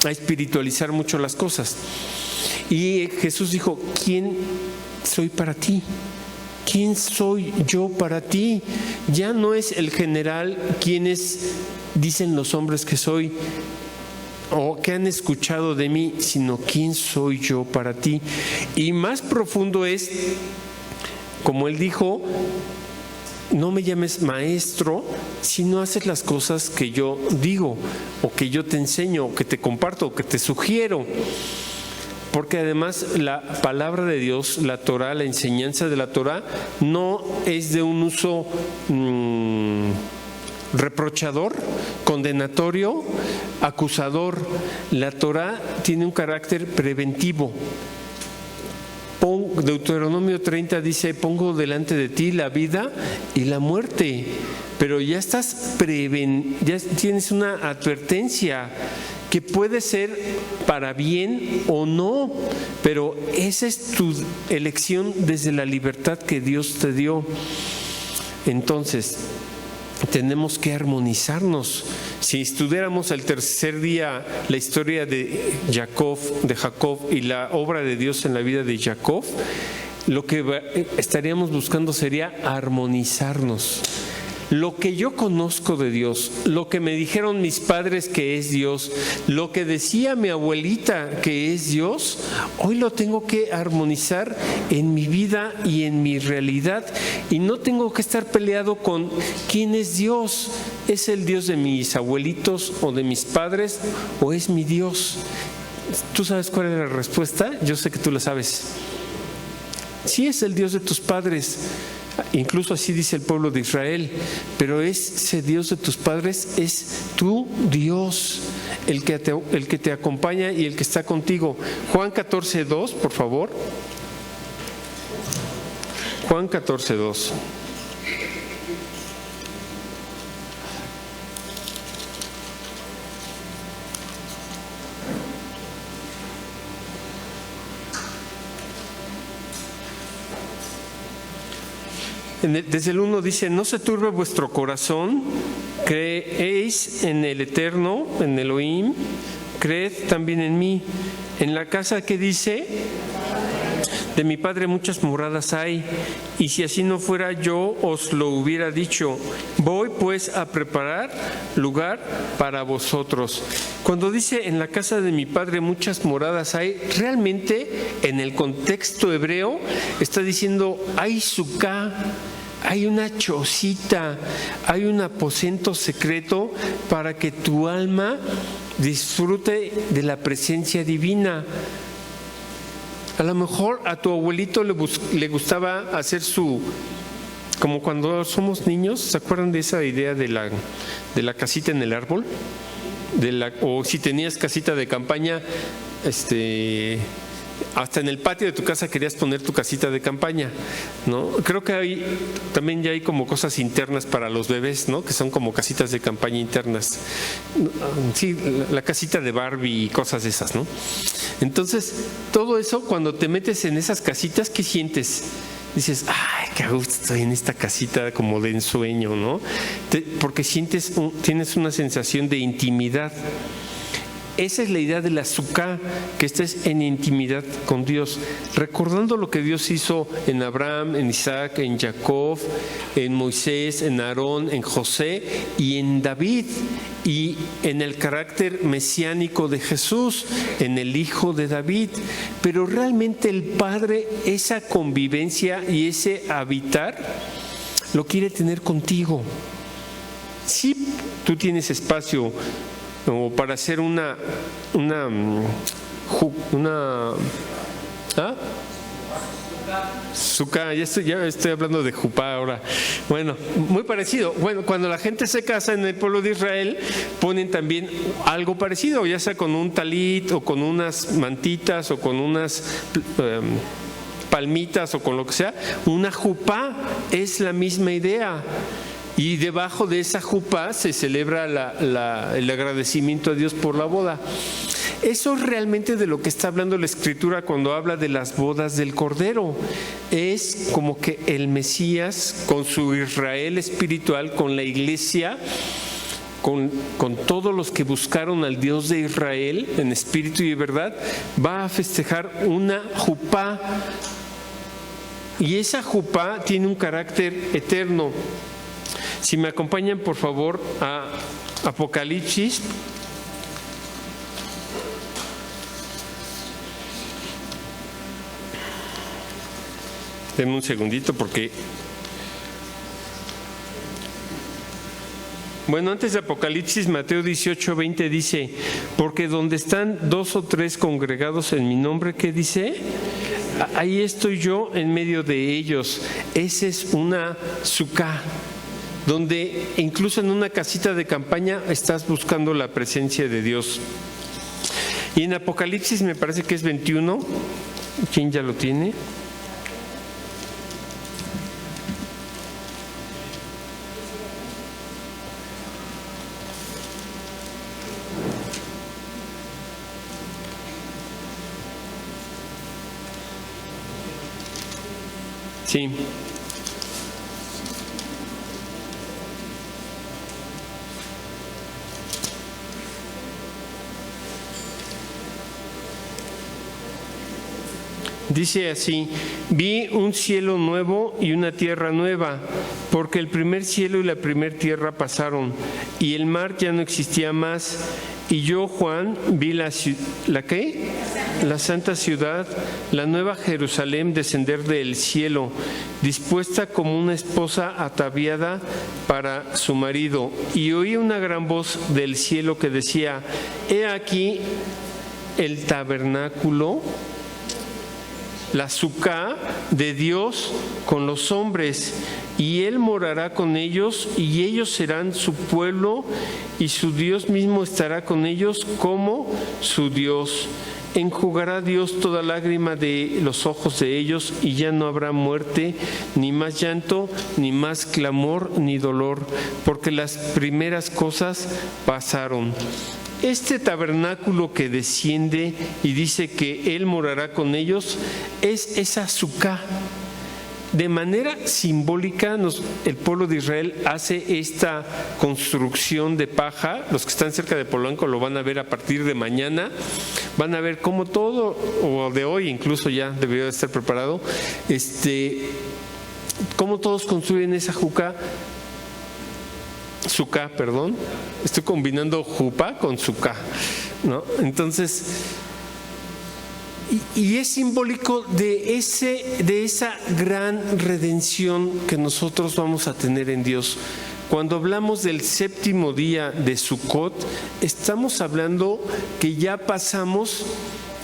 a espiritualizar mucho las cosas. Y Jesús dijo, ¿quién soy para ti? ¿Quién soy yo para ti? Ya no es el general quienes dicen los hombres que soy o que han escuchado de mí, sino quién soy yo para ti. Y más profundo es, como él dijo, no me llames maestro si no haces las cosas que yo digo, o que yo te enseño, o que te comparto, o que te sugiero. Porque además la palabra de Dios, la Torah, la enseñanza de la Torah, no es de un uso reprochador, condenatorio, acusador. La Torah tiene un carácter preventivo. Deuteronomio 30 dice, pongo delante de ti la vida y la muerte. Pero ya tienes una advertencia que puede ser para bien o no, pero esa es tu elección desde la libertad que Dios te dio. Entonces, tenemos que armonizarnos. Si estudiáramos el tercer día la historia de Jacob y la obra de Dios en la vida de Jacob, lo que estaríamos buscando sería armonizarnos. Lo que yo conozco de Dios, lo que me dijeron mis padres que es Dios, lo que decía mi abuelita que es Dios, hoy lo tengo que armonizar en mi vida y en mi realidad, y no tengo que estar peleado con quién es Dios. ¿Es el Dios de mis abuelitos o de mis padres o es mi Dios? ¿Tú sabes cuál es la respuesta? Yo sé que tú la sabes. Sí, es el Dios de tus padres. Incluso así dice el pueblo de Israel, pero ese Dios de tus padres es tu Dios, el que te acompaña y el que está contigo. Juan 14:2, por favor. Juan 14:2. Desde el 1 dice: no se turbe vuestro corazón, creéis en el Eterno, en Elohim, creed también en mí. En la casa que dice, de mi Padre muchas moradas hay, y si así no fuera yo os lo hubiera dicho. Voy pues a preparar lugar para vosotros. Cuando dice en la casa de mi Padre muchas moradas hay, realmente en el contexto hebreo está diciendo hay suká, hay una chocita, hay un aposento secreto para que tu alma disfrute de la presencia divina. A lo mejor a tu abuelito le gustaba hacer como cuando somos niños, ¿se acuerdan de esa idea de la casita en el árbol? O si tenías casita de campaña, hasta en el patio de tu casa querías poner tu casita de campaña, ¿no? Creo que también ya hay como cosas internas para los bebés, ¿no? Que son como casitas de campaña internas. Sí, la casita de Barbie y cosas de esas, ¿no? Entonces, todo eso, cuando te metes en esas casitas, ¿qué sientes? Dices, ay, qué a gusto estoy en esta casita como de ensueño, ¿no? Porque tienes una sensación de intimidad. Esa es la idea de la suká, que estés en intimidad con Dios, recordando lo que Dios hizo en Abraham, en Isaac, en Jacob, en Moisés, en Aarón, en José y en David, y en el carácter mesiánico de Jesús, en el Hijo de David. Pero realmente el Padre, esa convivencia y ese habitar, lo quiere tener contigo. Si tú tienes espacio o para hacer una suká, ya estoy hablando de jupá ahora. Bueno, muy parecido. Bueno, cuando la gente se casa en el pueblo de Israel, ponen también algo parecido, ya sea con un talit o con unas mantitas o con unas palmitas o con lo que sea. Una jupá es la misma idea. Y debajo de esa jupá se celebra el agradecimiento a Dios por la boda. Eso es realmente de lo que está hablando la Escritura cuando habla de las bodas del Cordero. Es como que el Mesías, con su Israel espiritual, con la iglesia, con todos los que buscaron al Dios de Israel en espíritu y verdad, va a festejar una jupá. Y esa jupá tiene un carácter eterno. Si me acompañan, por favor, a Apocalipsis. Denme un segundito porque... Bueno, antes de Apocalipsis, Mateo 18:20 dice, porque donde están 2 o 3 congregados en mi nombre, ¿qué dice? Ahí estoy yo en medio de ellos. Esa es una suká, donde incluso en una casita de campaña estás buscando la presencia de Dios. Y en Apocalipsis me parece que es 21, ¿quién ya lo tiene? Sí. Dice así: vi un cielo nuevo y una tierra nueva, porque el primer cielo y la primer tierra pasaron, y el mar ya no existía más. Y yo, Juan, vi la ¿qué? La santa ciudad, la nueva Jerusalén, descender del cielo, dispuesta como una esposa ataviada para su marido. Y oí una gran voz del cielo que decía: he aquí el tabernáculo, la sucá de Dios con los hombres, y Él morará con ellos, y ellos serán su pueblo, y su Dios mismo estará con ellos como su Dios. Enjugará Dios toda lágrima de los ojos de ellos, y ya no habrá muerte, ni más llanto, ni más clamor, ni dolor, porque las primeras cosas pasaron. Este tabernáculo que desciende y dice que Él morará con ellos es esa sucá. De manera simbólica, el pueblo de Israel hace esta construcción de paja. Los que están cerca de Polanco lo van a ver a partir de mañana. Van a ver cómo todo, o de hoy incluso ya debería estar preparado, cómo todos construyen esa sucá, perdón. Estoy combinando jupa con sucá, ¿no? Entonces, y es simbólico de esa gran redención que nosotros vamos a tener en Dios. Cuando hablamos del séptimo día de Sukkot, estamos hablando que ya pasamos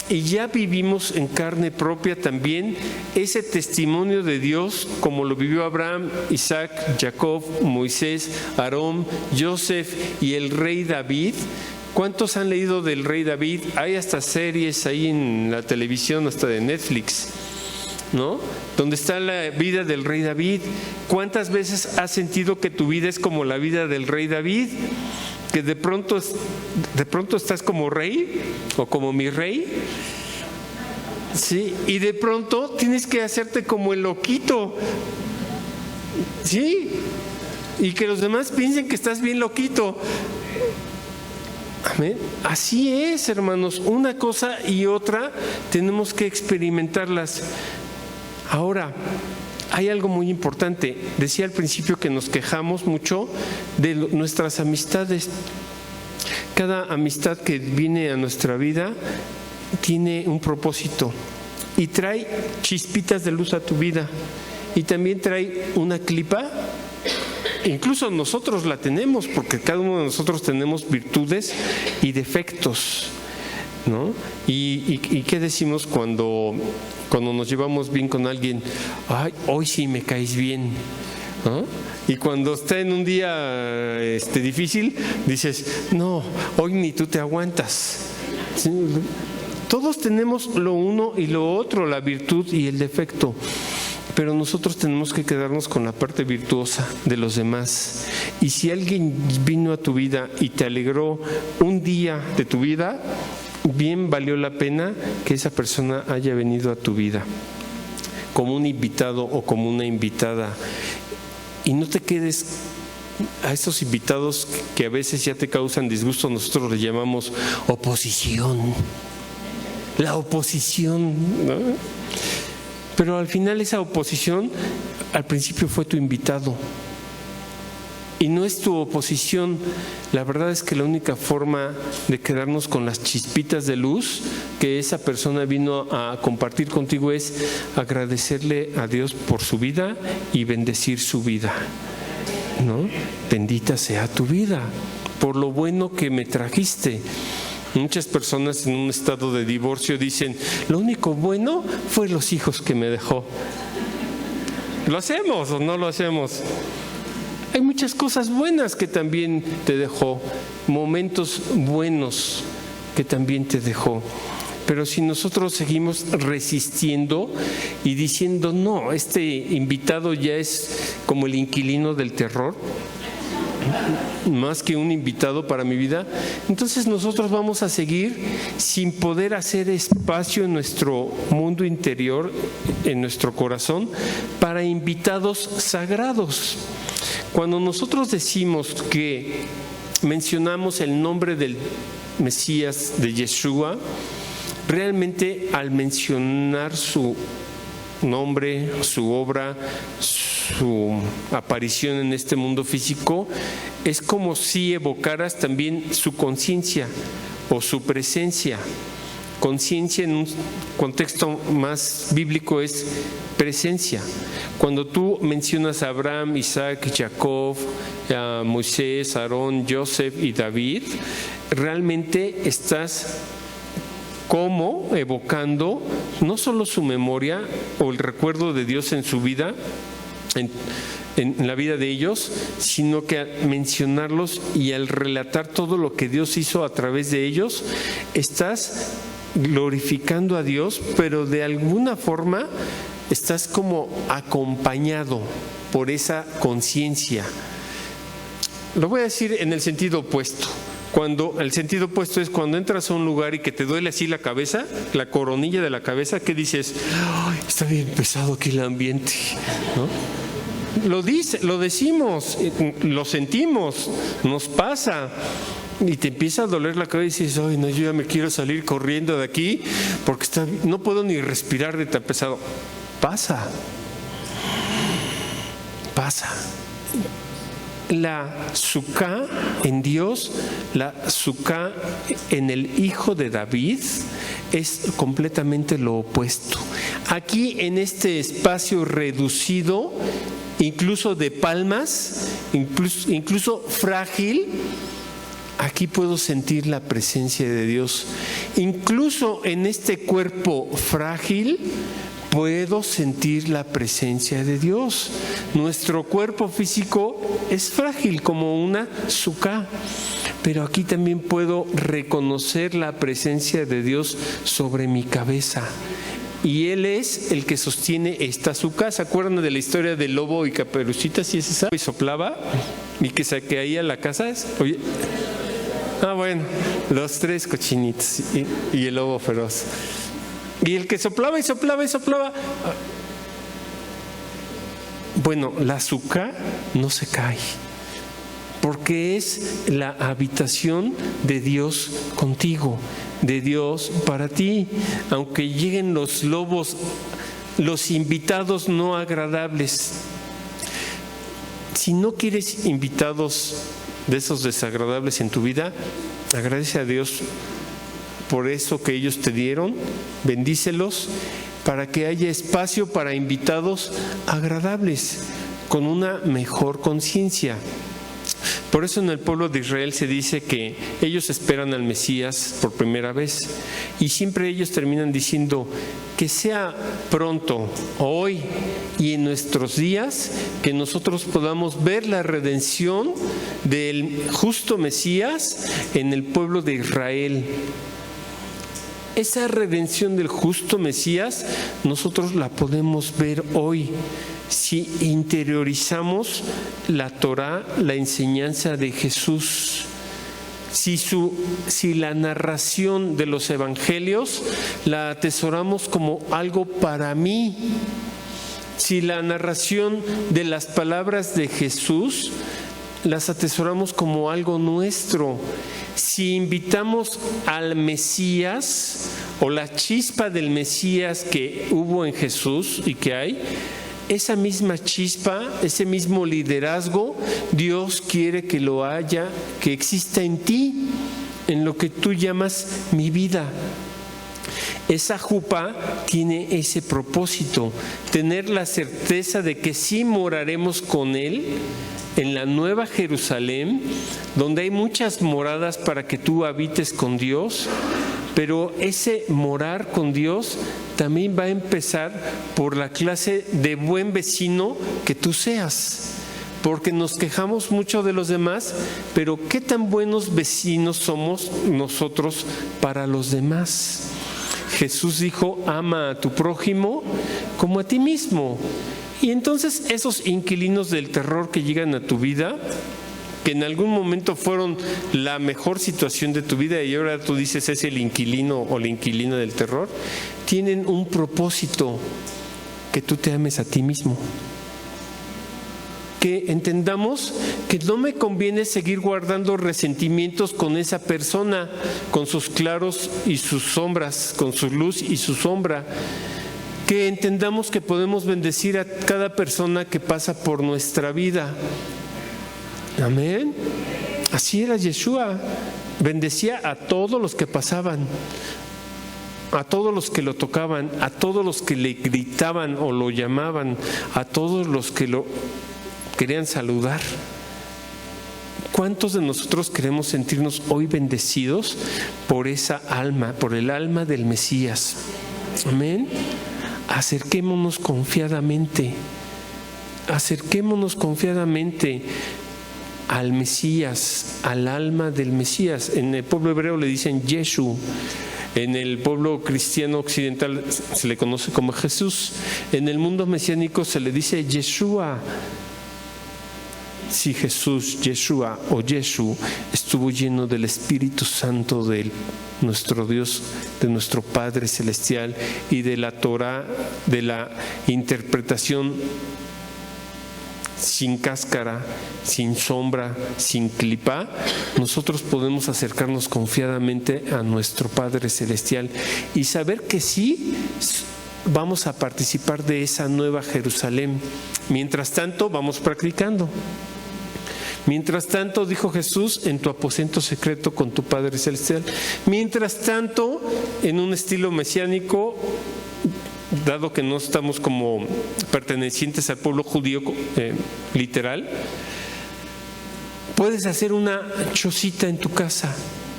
y ya vivimos en carne propia también ese testimonio de Dios, como lo vivió Abraham, Isaac, Jacob, Moisés, Aarón, Joseph y el rey David. ¿Cuántos han leído del rey David? Hay hasta series ahí en la televisión, hasta de Netflix, ¿no? Donde está la vida del rey David. ¿Cuántas veces has sentido que tu vida es como la vida del rey David? Que de pronto estás como rey o como mi rey, ¿sí? Y de pronto tienes que hacerte como el loquito, ¿sí? Y que los demás piensen que estás bien loquito. Amén. Así es, hermanos, una cosa y otra tenemos que experimentarlas. Ahora, hay algo muy importante. Decía al principio que nos quejamos mucho de nuestras amistades. Cada amistad que viene a nuestra vida tiene un propósito y trae chispitas de luz a tu vida, y también trae una clipa. Incluso nosotros la tenemos, porque cada uno de nosotros tenemos virtudes y defectos, ¿no? ¿Y qué decimos cuando nos llevamos bien con alguien? Ay, hoy sí me caes bien, ¿no? Y cuando está en un día difícil, dices, no, hoy ni tú te aguantas. ¿Sí? Todos tenemos lo uno y lo otro, la virtud y el defecto. Pero nosotros tenemos que quedarnos con la parte virtuosa de los demás. Y si alguien vino a tu vida y te alegró un día de tu vida, bien valió la pena que esa persona haya venido a tu vida como un invitado o como una invitada. Y no te quedes a esos invitados que a veces ya te causan disgusto. Nosotros le llamamos oposición. La oposición, ¿no? Pero al final esa oposición al principio fue tu invitado y no es tu oposición. La verdad es que la única forma de quedarnos con las chispitas de luz que esa persona vino a compartir contigo es agradecerle a Dios por su vida y bendecir su vida, ¿no? Bendita sea tu vida por lo bueno que me trajiste. Muchas personas en un estado de divorcio dicen, lo único bueno fue los hijos que me dejó. ¿Lo hacemos o no lo hacemos? Hay muchas cosas buenas que también te dejó, momentos buenos que también te dejó. Pero si nosotros seguimos resistiendo y diciendo, no, este invitado ya es como el inquilino del terror, más que un invitado para mi vida, entonces nosotros vamos a seguir sin poder hacer espacio en nuestro mundo interior en nuestro corazón para invitados sagrados. Cuando nosotros decimos que mencionamos el nombre del Mesías, de Yeshua, realmente al mencionar su nombre, su obra, su aparición en este mundo físico, es como si evocaras también su conciencia o su presencia. Conciencia en un contexto más bíblico es presencia. Cuando tú mencionas a Abraham, Isaac, Jacob, a Moisés, Aarón, Joseph y David, realmente estás como evocando no solo su memoria o el recuerdo de Dios en su vida, en la vida de ellos, sino que al mencionarlos y al relatar todo lo que Dios hizo a través de ellos, estás glorificando a Dios, pero de alguna forma estás como acompañado por esa conciencia. Lo voy a decir en el sentido opuesto. El sentido opuesto es cuando entras a un lugar y que te duele así la cabeza, la coronilla de la cabeza, que dices, ¡ay, está bien pesado aquí el ambiente! ¿No? Lo decimos, lo sentimos, nos pasa. Y te empieza a doler la cabeza y dices, ay, no, yo ya me quiero salir corriendo de aquí porque no puedo ni respirar de tan pesado. Pasa. La Sukkah en Dios, la Sukkah en el Hijo de David, es completamente lo opuesto. Aquí en este espacio reducido, incluso de palmas, incluso frágil, aquí puedo sentir la presencia de Dios. Incluso en este cuerpo frágil, puedo sentir la presencia de Dios. Nuestro cuerpo físico es frágil como una Sukkah, pero aquí también puedo reconocer la presencia de Dios sobre mi cabeza. Y Él es el que sostiene esta Sukkah. ¿Se acuerdan de la historia del lobo y Caperucita? ¿Sí es esa? Y soplaba y que se caía la casa. Oye. Bueno, los tres cochinitos y el lobo feroz. Y el que soplaba y soplaba y soplaba. Bueno, la Sukkah no se cae, porque es la habitación de Dios contigo, de Dios para ti. Aunque lleguen los lobos, los invitados no agradables. Si no quieres invitados de esos desagradables en tu vida, agradece a Dios por eso que ellos te dieron, bendícelos para que haya espacio para invitados agradables, con una mejor conciencia. Por eso en el pueblo de Israel se dice que ellos esperan al Mesías por primera vez y siempre ellos terminan diciendo que sea pronto, hoy y en nuestros días, que nosotros podamos ver la redención del justo Mesías en el pueblo de Israel. Esa redención del justo Mesías nosotros la podemos ver hoy si interiorizamos la Torá, la enseñanza de Jesús. Si la narración de los evangelios la atesoramos como algo para mí, si la narración de las palabras de Jesús las atesoramos como algo nuestro, si invitamos al Mesías o la chispa del Mesías que hubo en Jesús y que hay, esa misma chispa, ese mismo liderazgo, Dios quiere que lo haya, que exista en ti, en lo que tú llamas mi vida. Esa jupá tiene ese propósito, tener la certeza de que sí moraremos con Él en la Nueva Jerusalén, donde hay muchas moradas para que tú habites con Dios, pero ese morar con Dios también va a empezar por la clase de buen vecino que tú seas, porque nos quejamos mucho de los demás, pero ¿qué tan buenos vecinos somos nosotros para los demás? Jesús dijo, ama a tu prójimo como a ti mismo. Y entonces esos inquilinos del terror que llegan a tu vida, que en algún momento fueron la mejor situación de tu vida y ahora tú dices es el inquilino o la inquilina del terror, tienen un propósito. que tú te ames a ti mismo. Que entendamos que no me conviene seguir guardando resentimientos con esa persona, con sus claros y sus sombras, con su luz y su sombra. Que entendamos que podemos bendecir a cada persona que pasa por nuestra vida. Amén. Así era Yeshua. Bendecía a todos los que pasaban, a todos los que lo tocaban, a todos los que le gritaban o lo llamaban, a todos los que lo querían saludar. ¿Cuántos de nosotros queremos sentirnos hoy bendecidos por esa alma, por el alma del Mesías? Amén. Acerquémonos confiadamente al Mesías, al alma del Mesías. En el pueblo hebreo le dicen Yeshu. En el pueblo cristiano occidental se le conoce como Jesús. En el mundo mesiánico se le dice Yeshua. Si Jesús, Yeshua o Yeshu estuvo lleno del Espíritu Santo de nuestro Dios, de nuestro Padre Celestial y de la Torah, de la interpretación sin cáscara, sin sombra, sin clipa, nosotros podemos acercarnos confiadamente a nuestro Padre Celestial y saber que sí vamos a participar de esa nueva Jerusalén. Mientras tanto, vamos practicando. Mientras tanto, dijo Jesús, en tu aposento secreto con tu Padre Celestial. Mientras tanto, en un estilo mesiánico, dado que no estamos como pertenecientes al pueblo judío literal, puedes hacer una chocita en tu casa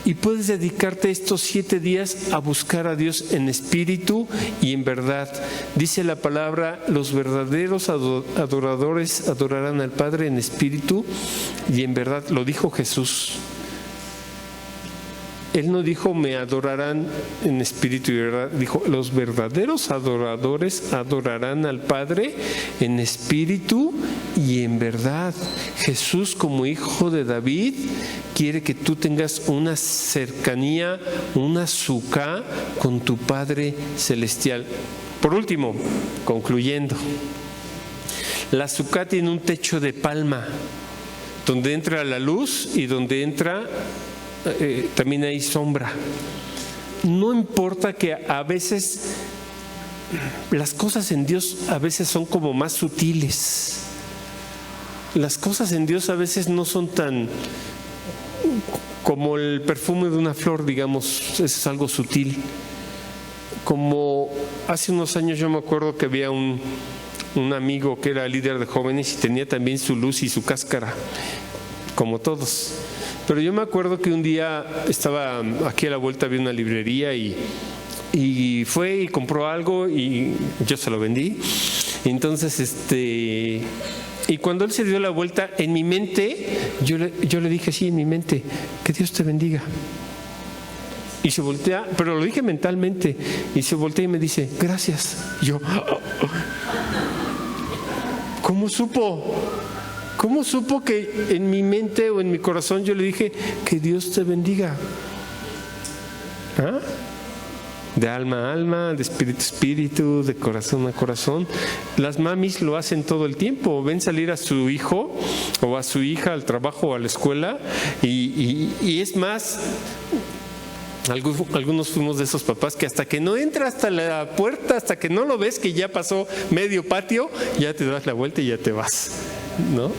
y puedes dedicarte estos 7 días a buscar a Dios en espíritu y en verdad. Dice la palabra, los verdaderos adoradores adorarán al Padre en espíritu y en verdad. Lo dijo Jesús. Él no dijo me adorarán en espíritu y verdad, dijo los verdaderos adoradores adorarán al Padre en espíritu y en verdad. Jesús, como hijo de David, quiere que tú tengas una cercanía, una suká con tu Padre Celestial. Por último, concluyendo, la suká tiene un techo de palma donde entra la luz y donde entra también hay sombra. No importa que a veces las cosas en Dios a veces son como más sutiles. Las cosas en Dios a veces no son tan como el perfume de una flor, digamos, es algo sutil. Como hace unos años yo me acuerdo que había un amigo que era líder de jóvenes y tenía también su luz y su cáscara, como todos. Pero yo me acuerdo que un día estaba aquí a la vuelta, había una librería y fue y compró algo y yo se lo vendí. Entonces, y cuando él se dio la vuelta, en mi mente, yo le dije así en mi mente, que Dios te bendiga. Y se voltea, pero lo dije mentalmente, y se voltea y me dice, gracias. Y yo, ¿cómo supo? ¿Cómo supo que en mi mente o en mi corazón yo le dije que Dios te bendiga? ¿Ah? De alma a alma, de espíritu a espíritu, de corazón a corazón. Las mamis lo hacen todo el tiempo. Ven salir a su hijo o a su hija al trabajo o a la escuela y es más, algunos fuimos de esos papás que hasta que no entra hasta la puerta, hasta que no lo ves que ya pasó medio patio, ya te das la vuelta y ya te vas, ¿no?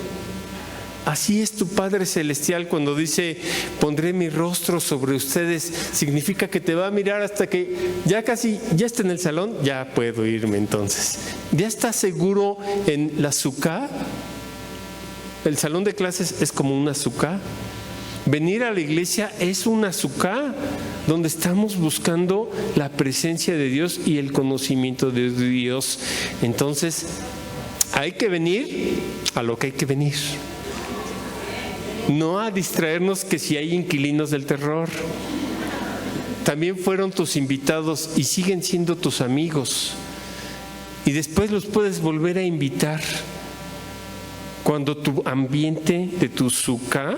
Así es tu Padre Celestial cuando dice, pondré mi rostro sobre ustedes. Significa que te va a mirar hasta que ya está en el salón, ya puedo irme entonces. ¿Ya estás seguro en la suká? El salón de clases es como una suká. Venir a la iglesia es una suká donde estamos buscando la presencia de Dios y el conocimiento de Dios. Entonces, hay que venir a lo que hay que venir. No a distraernos que si hay inquilinos del terror. También fueron tus invitados y siguen siendo tus amigos. Y después los puedes volver a invitar cuando tu ambiente de tu suká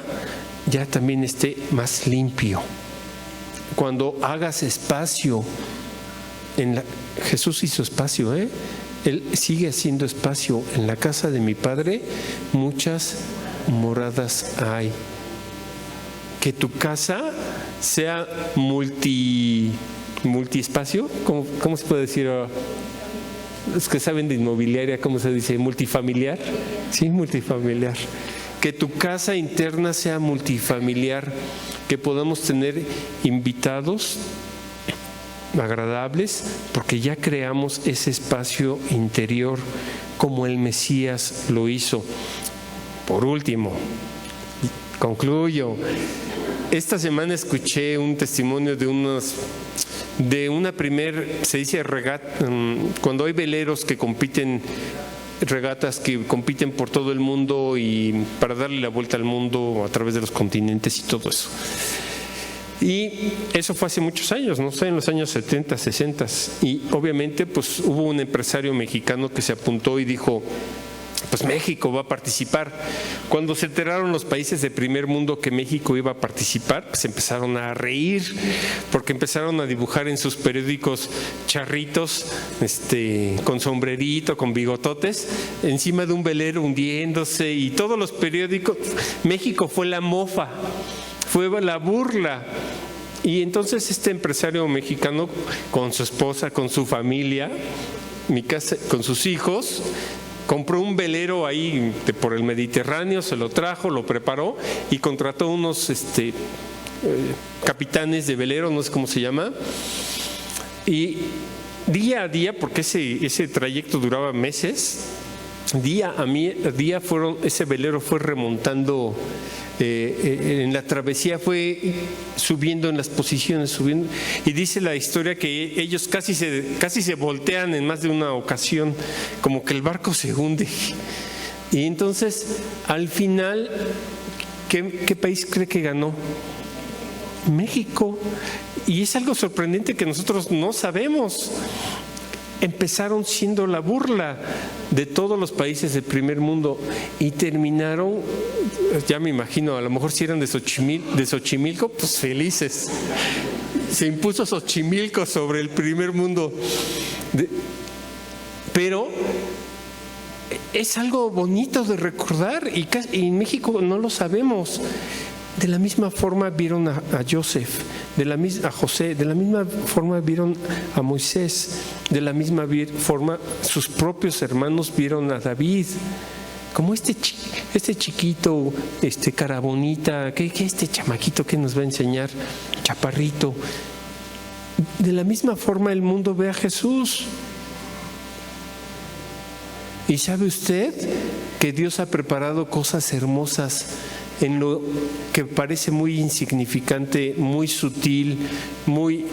ya también esté más limpio. Cuando hagas espacio, Jesús hizo espacio, Él sigue haciendo espacio. En la casa de mi Padre muchas moradas hay. Que tu casa sea multiespacio. ¿Cómo se puede decir? Los que saben de inmobiliaria, ¿cómo se dice? ¿Multifamiliar? Sí, multifamiliar. Que tu casa interna sea multifamiliar, que podamos tener invitados agradables, porque ya creamos ese espacio interior como el Mesías lo hizo. Por último, concluyo. Esta semana escuché un testimonio de una se dice regata, cuando hay veleros que compiten, regatas que compiten por todo el mundo y para darle la vuelta al mundo a través de los continentes y todo eso. Y eso fue hace muchos años, no sé, en los años 70, 60. Y obviamente pues hubo un empresario mexicano que se apuntó y dijo, pues México va a participar. Cuando se enteraron los países de primer mundo que México iba a participar, pues empezaron a reír, porque empezaron a dibujar en sus periódicos charritos, con sombrerito, con bigototes, encima de un velero hundiéndose, y todos los periódicos, México fue la mofa, fue la burla. Y entonces este empresario mexicano, con su esposa, con su familia, con sus hijos, compró un velero ahí por el Mediterráneo, se lo trajo, lo preparó y contrató unos capitanes de velero, no sé cómo se llama, y día a día, porque ese trayecto duraba meses, día a día ese velero fue remontando, en la travesía fue subiendo en las posiciones, subiendo, y dice la historia que ellos casi se voltean en más de una ocasión, como que el barco se hunde. Y entonces al final, ¿qué país cree que ganó? México. Y es algo sorprendente que nosotros no sabemos. Empezaron siendo la burla de todos los países del primer mundo y terminaron, ya me imagino, a lo mejor si eran de Xochimilco, pues felices. Se impuso Xochimilco sobre el primer mundo. Pero es algo bonito de recordar y en México no lo sabemos. De la misma forma vieron a Joseph, a José, de la misma forma vieron a Moisés, de la misma forma sus propios hermanos vieron a David. Como este chiquito, cara bonita, que este chamaquito que nos va a enseñar, chaparrito. De la misma forma el mundo ve a Jesús. ¿Y sabe usted que Dios ha preparado cosas hermosas en lo que parece muy insignificante, muy sutil, muy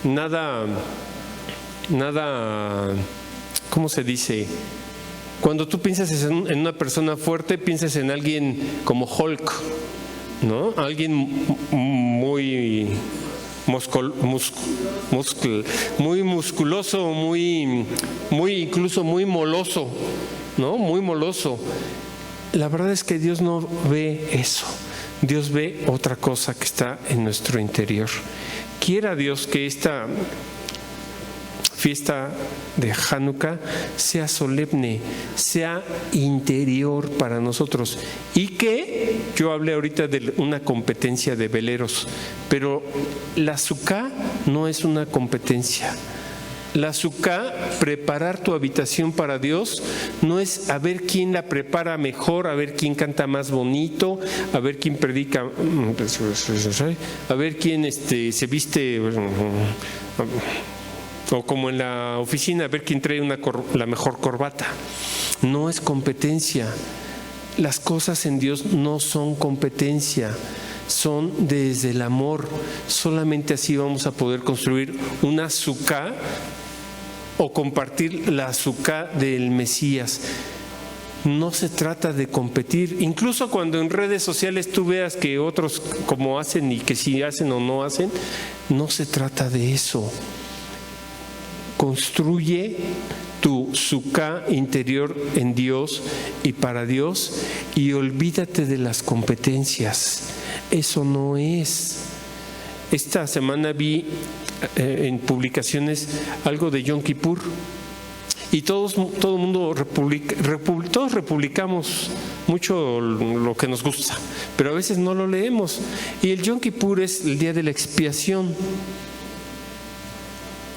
nada, ¿cómo se dice? Cuando tú piensas en una persona fuerte, piensas en alguien como Hulk, ¿no? Alguien muy muy musculoso, muy incluso muy moloso, ¿no? Muy moloso. La verdad es que Dios no ve eso. Dios ve otra cosa que está en nuestro interior. Quiera Dios que esta fiesta de Hanukkah sea solemne, sea interior para nosotros. Y que yo hablé ahorita de una competencia de veleros, pero la Sukkah no es una competencia. La Sukkah, preparar tu habitación para Dios, no es a ver quién la prepara mejor, a ver quién canta más bonito, a ver quién predica, a ver quién se viste, o como en la oficina, a ver quién trae la mejor corbata. No es competencia. Las cosas en Dios no son competencia, son desde el amor. Solamente así vamos a poder construir una Sukkah o compartir la Sukkah del Mesías. No se trata de competir. Incluso cuando en redes sociales tú veas que otros como hacen y que si hacen o no hacen, no se trata de eso. Construye tu Sukkah interior en Dios y para Dios y olvídate de las competencias. Eso no es. Esta semana vi en publicaciones algo de Yom Kippur Y todo el mundo todos republicamos mucho lo que nos gusta, pero a veces no lo leemos. Y el Yom Kippur es el día de la expiación,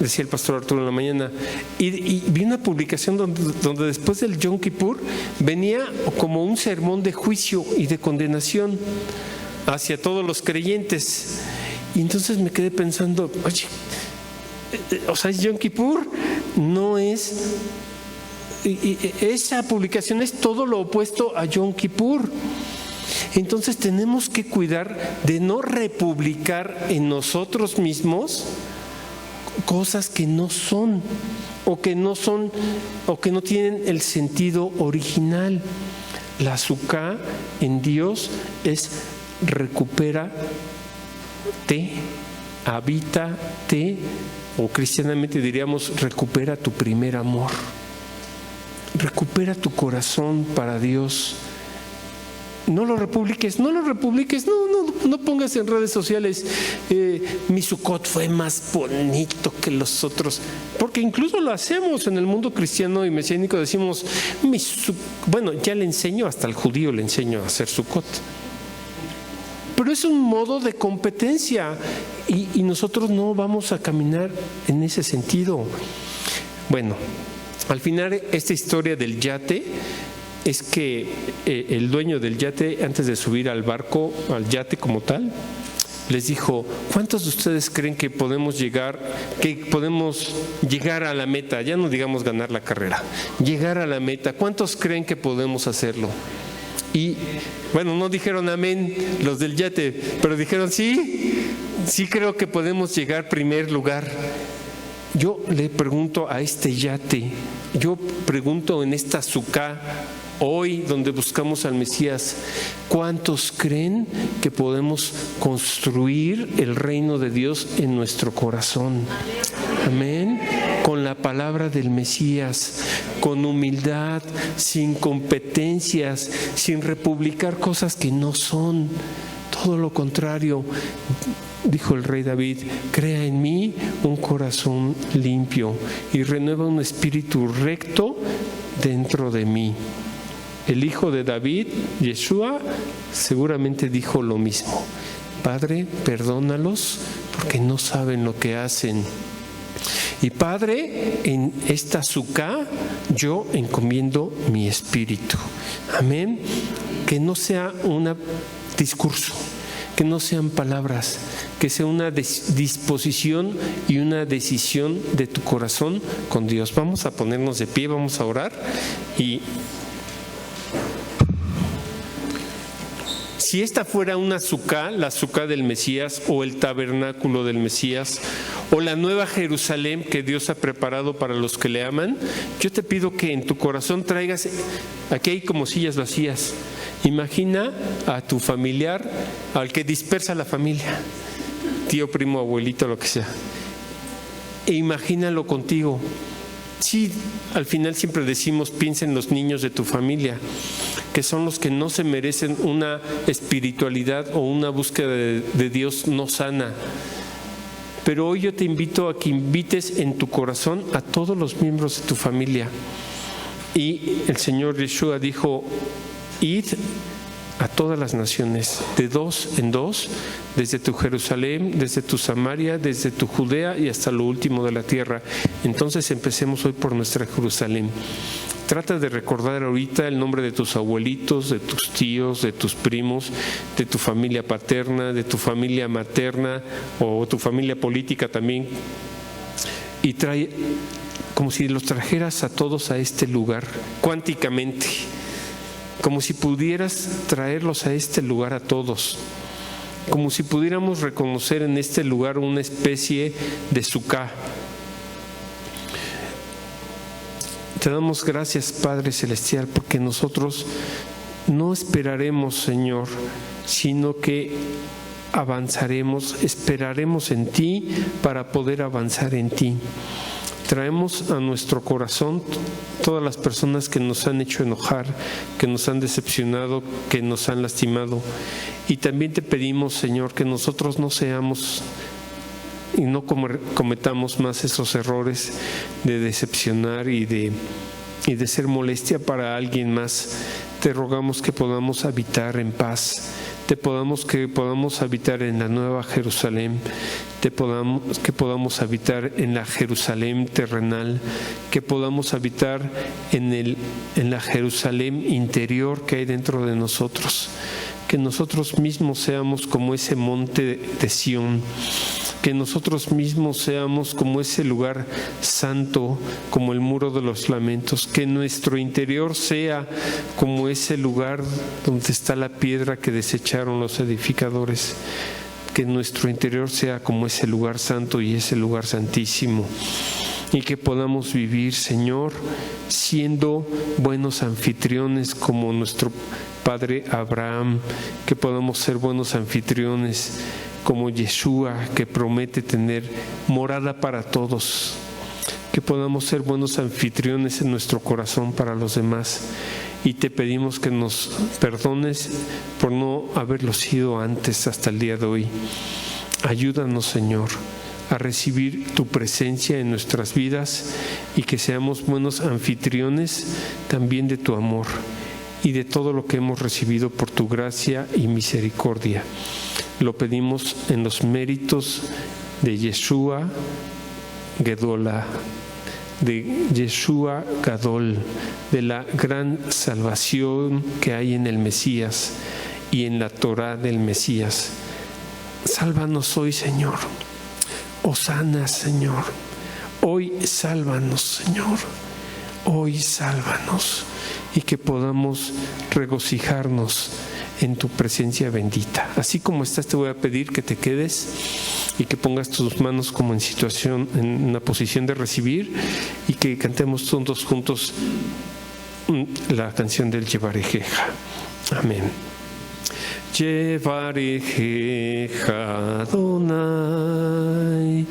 decía el pastor Arturo en la mañana. Y vi una publicación donde después del Yom Kippur venía como un sermón de juicio y de condenación hacia todos los creyentes. Y entonces me quedé pensando, oye, o sea, es Yom Kippur, no es... Esa publicación es todo lo opuesto a Yom Kippur. Entonces tenemos que cuidar de no republicar en nosotros mismos cosas que no son o que no tienen el sentido original. La Sukkah en Dios es recupérate, habítate, o cristianamente diríamos recupera tu primer amor, recupera tu corazón para Dios. No lo republiques, no pongas en redes sociales mi Sukkot fue más bonito que los otros, porque incluso lo hacemos en el mundo cristiano y mesiánico, decimos bueno, ya le enseño, hasta al judío le enseño a hacer Sukkot, pero es un modo de competencia y nosotros no vamos a caminar en ese sentido. Bueno, al final esta historia del yate es que el dueño del yate, antes de subir al barco, al yate como tal, les dijo: ¿cuántos de ustedes creen que podemos llegar a la meta? Ya no digamos ganar la carrera, llegar a la meta. ¿Cuántos creen que podemos hacerlo? Y bueno, no dijeron amén los del yate, pero dijeron sí creo que podemos llegar primer lugar. Yo le pregunto a este yate, yo pregunto en esta Sukkah, hoy donde buscamos al Mesías, ¿cuántos creen que podemos construir el reino de Dios en nuestro corazón? Amén. Con la palabra del Mesías, con humildad, sin competencias, sin republicar cosas que no son. Todo lo contrario. Dijo el rey David: crea en mí un corazón limpio y renueva un espíritu recto dentro de mí. El hijo de David, Yeshua, seguramente dijo lo mismo: Padre, perdónalos porque no saben lo que hacen. Y Padre, en esta Sukkah yo encomiendo mi espíritu. Amén. Que no sea un discurso, que no sean palabras, que sea una disposición y una decisión de tu corazón con Dios. Vamos a ponernos de pie, vamos a orar. Y si esta fuera una Sukkah, la Sukkah del Mesías, o el tabernáculo del Mesías, o la nueva Jerusalén que Dios ha preparado para los que le aman, yo te pido que en tu corazón traigas, aquí hay como sillas vacías, imagina a tu familiar, al que dispersa la familia, tío, primo, abuelito, lo que sea, e imagínalo contigo. Sí, al final siempre decimos, piensa en los niños de tu familia, que son los que no se merecen una espiritualidad o una búsqueda de Dios no sana. Pero hoy yo te invito a que invites en tu corazón a todos los miembros de tu familia. Y el Señor Yeshua dijo: id a todas las naciones, de dos en dos, desde tu Jerusalén, desde tu Samaria, desde tu Judea y hasta lo último de la tierra. Entonces empecemos hoy por nuestra Jerusalén. Trata de recordar ahorita el nombre de tus abuelitos, de tus tíos, de tus primos, de tu familia paterna, de tu familia materna o tu familia política también. Y trae como si los trajeras a todos a este lugar, cuánticamente, como si pudieras traerlos a este lugar a todos, como si pudiéramos reconocer en este lugar una especie de Sukkah. Te damos gracias, Padre Celestial, porque nosotros no esperaremos, Señor, sino que avanzaremos, esperaremos en ti para poder avanzar en ti. Traemos a nuestro corazón todas las personas que nos han hecho enojar, que nos han decepcionado, que nos han lastimado. Y también te pedimos, Señor, que nosotros no seamos y no cometamos más esos errores de decepcionar y de ser molestia para alguien más. Te rogamos que podamos habitar en paz, que podamos habitar en la Nueva Jerusalén, que podamos habitar en la Jerusalén terrenal, que podamos habitar en la Jerusalén interior que hay dentro de nosotros, que nosotros mismos seamos como ese monte de Sión, que nosotros mismos seamos como ese lugar santo, como el muro de los lamentos, que nuestro interior sea como ese lugar donde está la piedra que desecharon los edificadores, que nuestro interior sea como ese lugar santo y ese lugar santísimo, y que podamos vivir, Señor, siendo buenos anfitriones como nuestro Padre Abraham, que podamos ser buenos anfitriones como Yeshua, que promete tener morada para todos, que podamos ser buenos anfitriones en nuestro corazón para los demás. Y te pedimos que nos perdones por no haberlo sido antes hasta el día de hoy. Ayúdanos, Señor, a recibir tu presencia en nuestras vidas y que seamos buenos anfitriones también de tu amor y de todo lo que hemos recibido por tu gracia y misericordia. Lo pedimos en los méritos de Yeshua Gedola, de Yeshua Gadol, de la gran salvación que hay en el Mesías y en la Torá del Mesías. Sálvanos hoy, Señor. Hosana, Señor. Hoy sálvanos, Señor. Hoy sálvanos, y que podamos regocijarnos en tu presencia bendita. Así como estás, te voy a pedir que te quedes y que pongas tus manos como en una posición de recibir, y que cantemos todos juntos la canción del Yevarejeja. Amén. Yevarejeja Adonai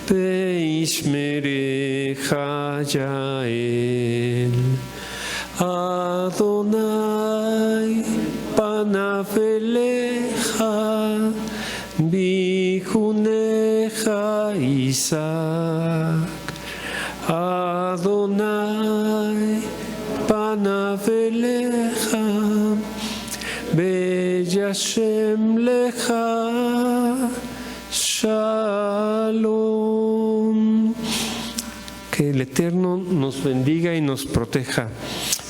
Beishmereja Yael Adonai panav elecha bichunecha Isaac Adonai panav elecha beyashem lecha shalom. Que el Eterno nos bendiga y nos proteja.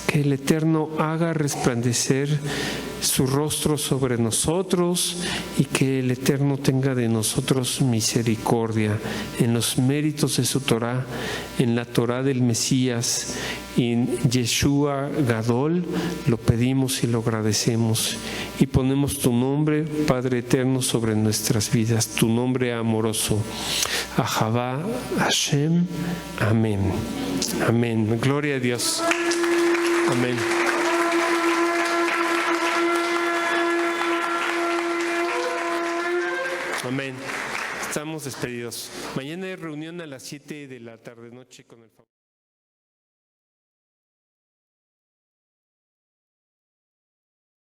Que el Eterno haga resplandecer su rostro sobre nosotros, y que el Eterno tenga de nosotros misericordia en los méritos de su Torá, en la Torá del Mesías, en Yeshua Gadol. Lo pedimos y lo agradecemos, y ponemos tu nombre, Padre Eterno, sobre nuestras vidas, tu nombre amoroso. Ahavá Hashem. Amén. Amén. Gloria a Dios. Amén. Amén. Estamos despedidos. Mañana hay reunión a las 7 de la tarde noche con el favor.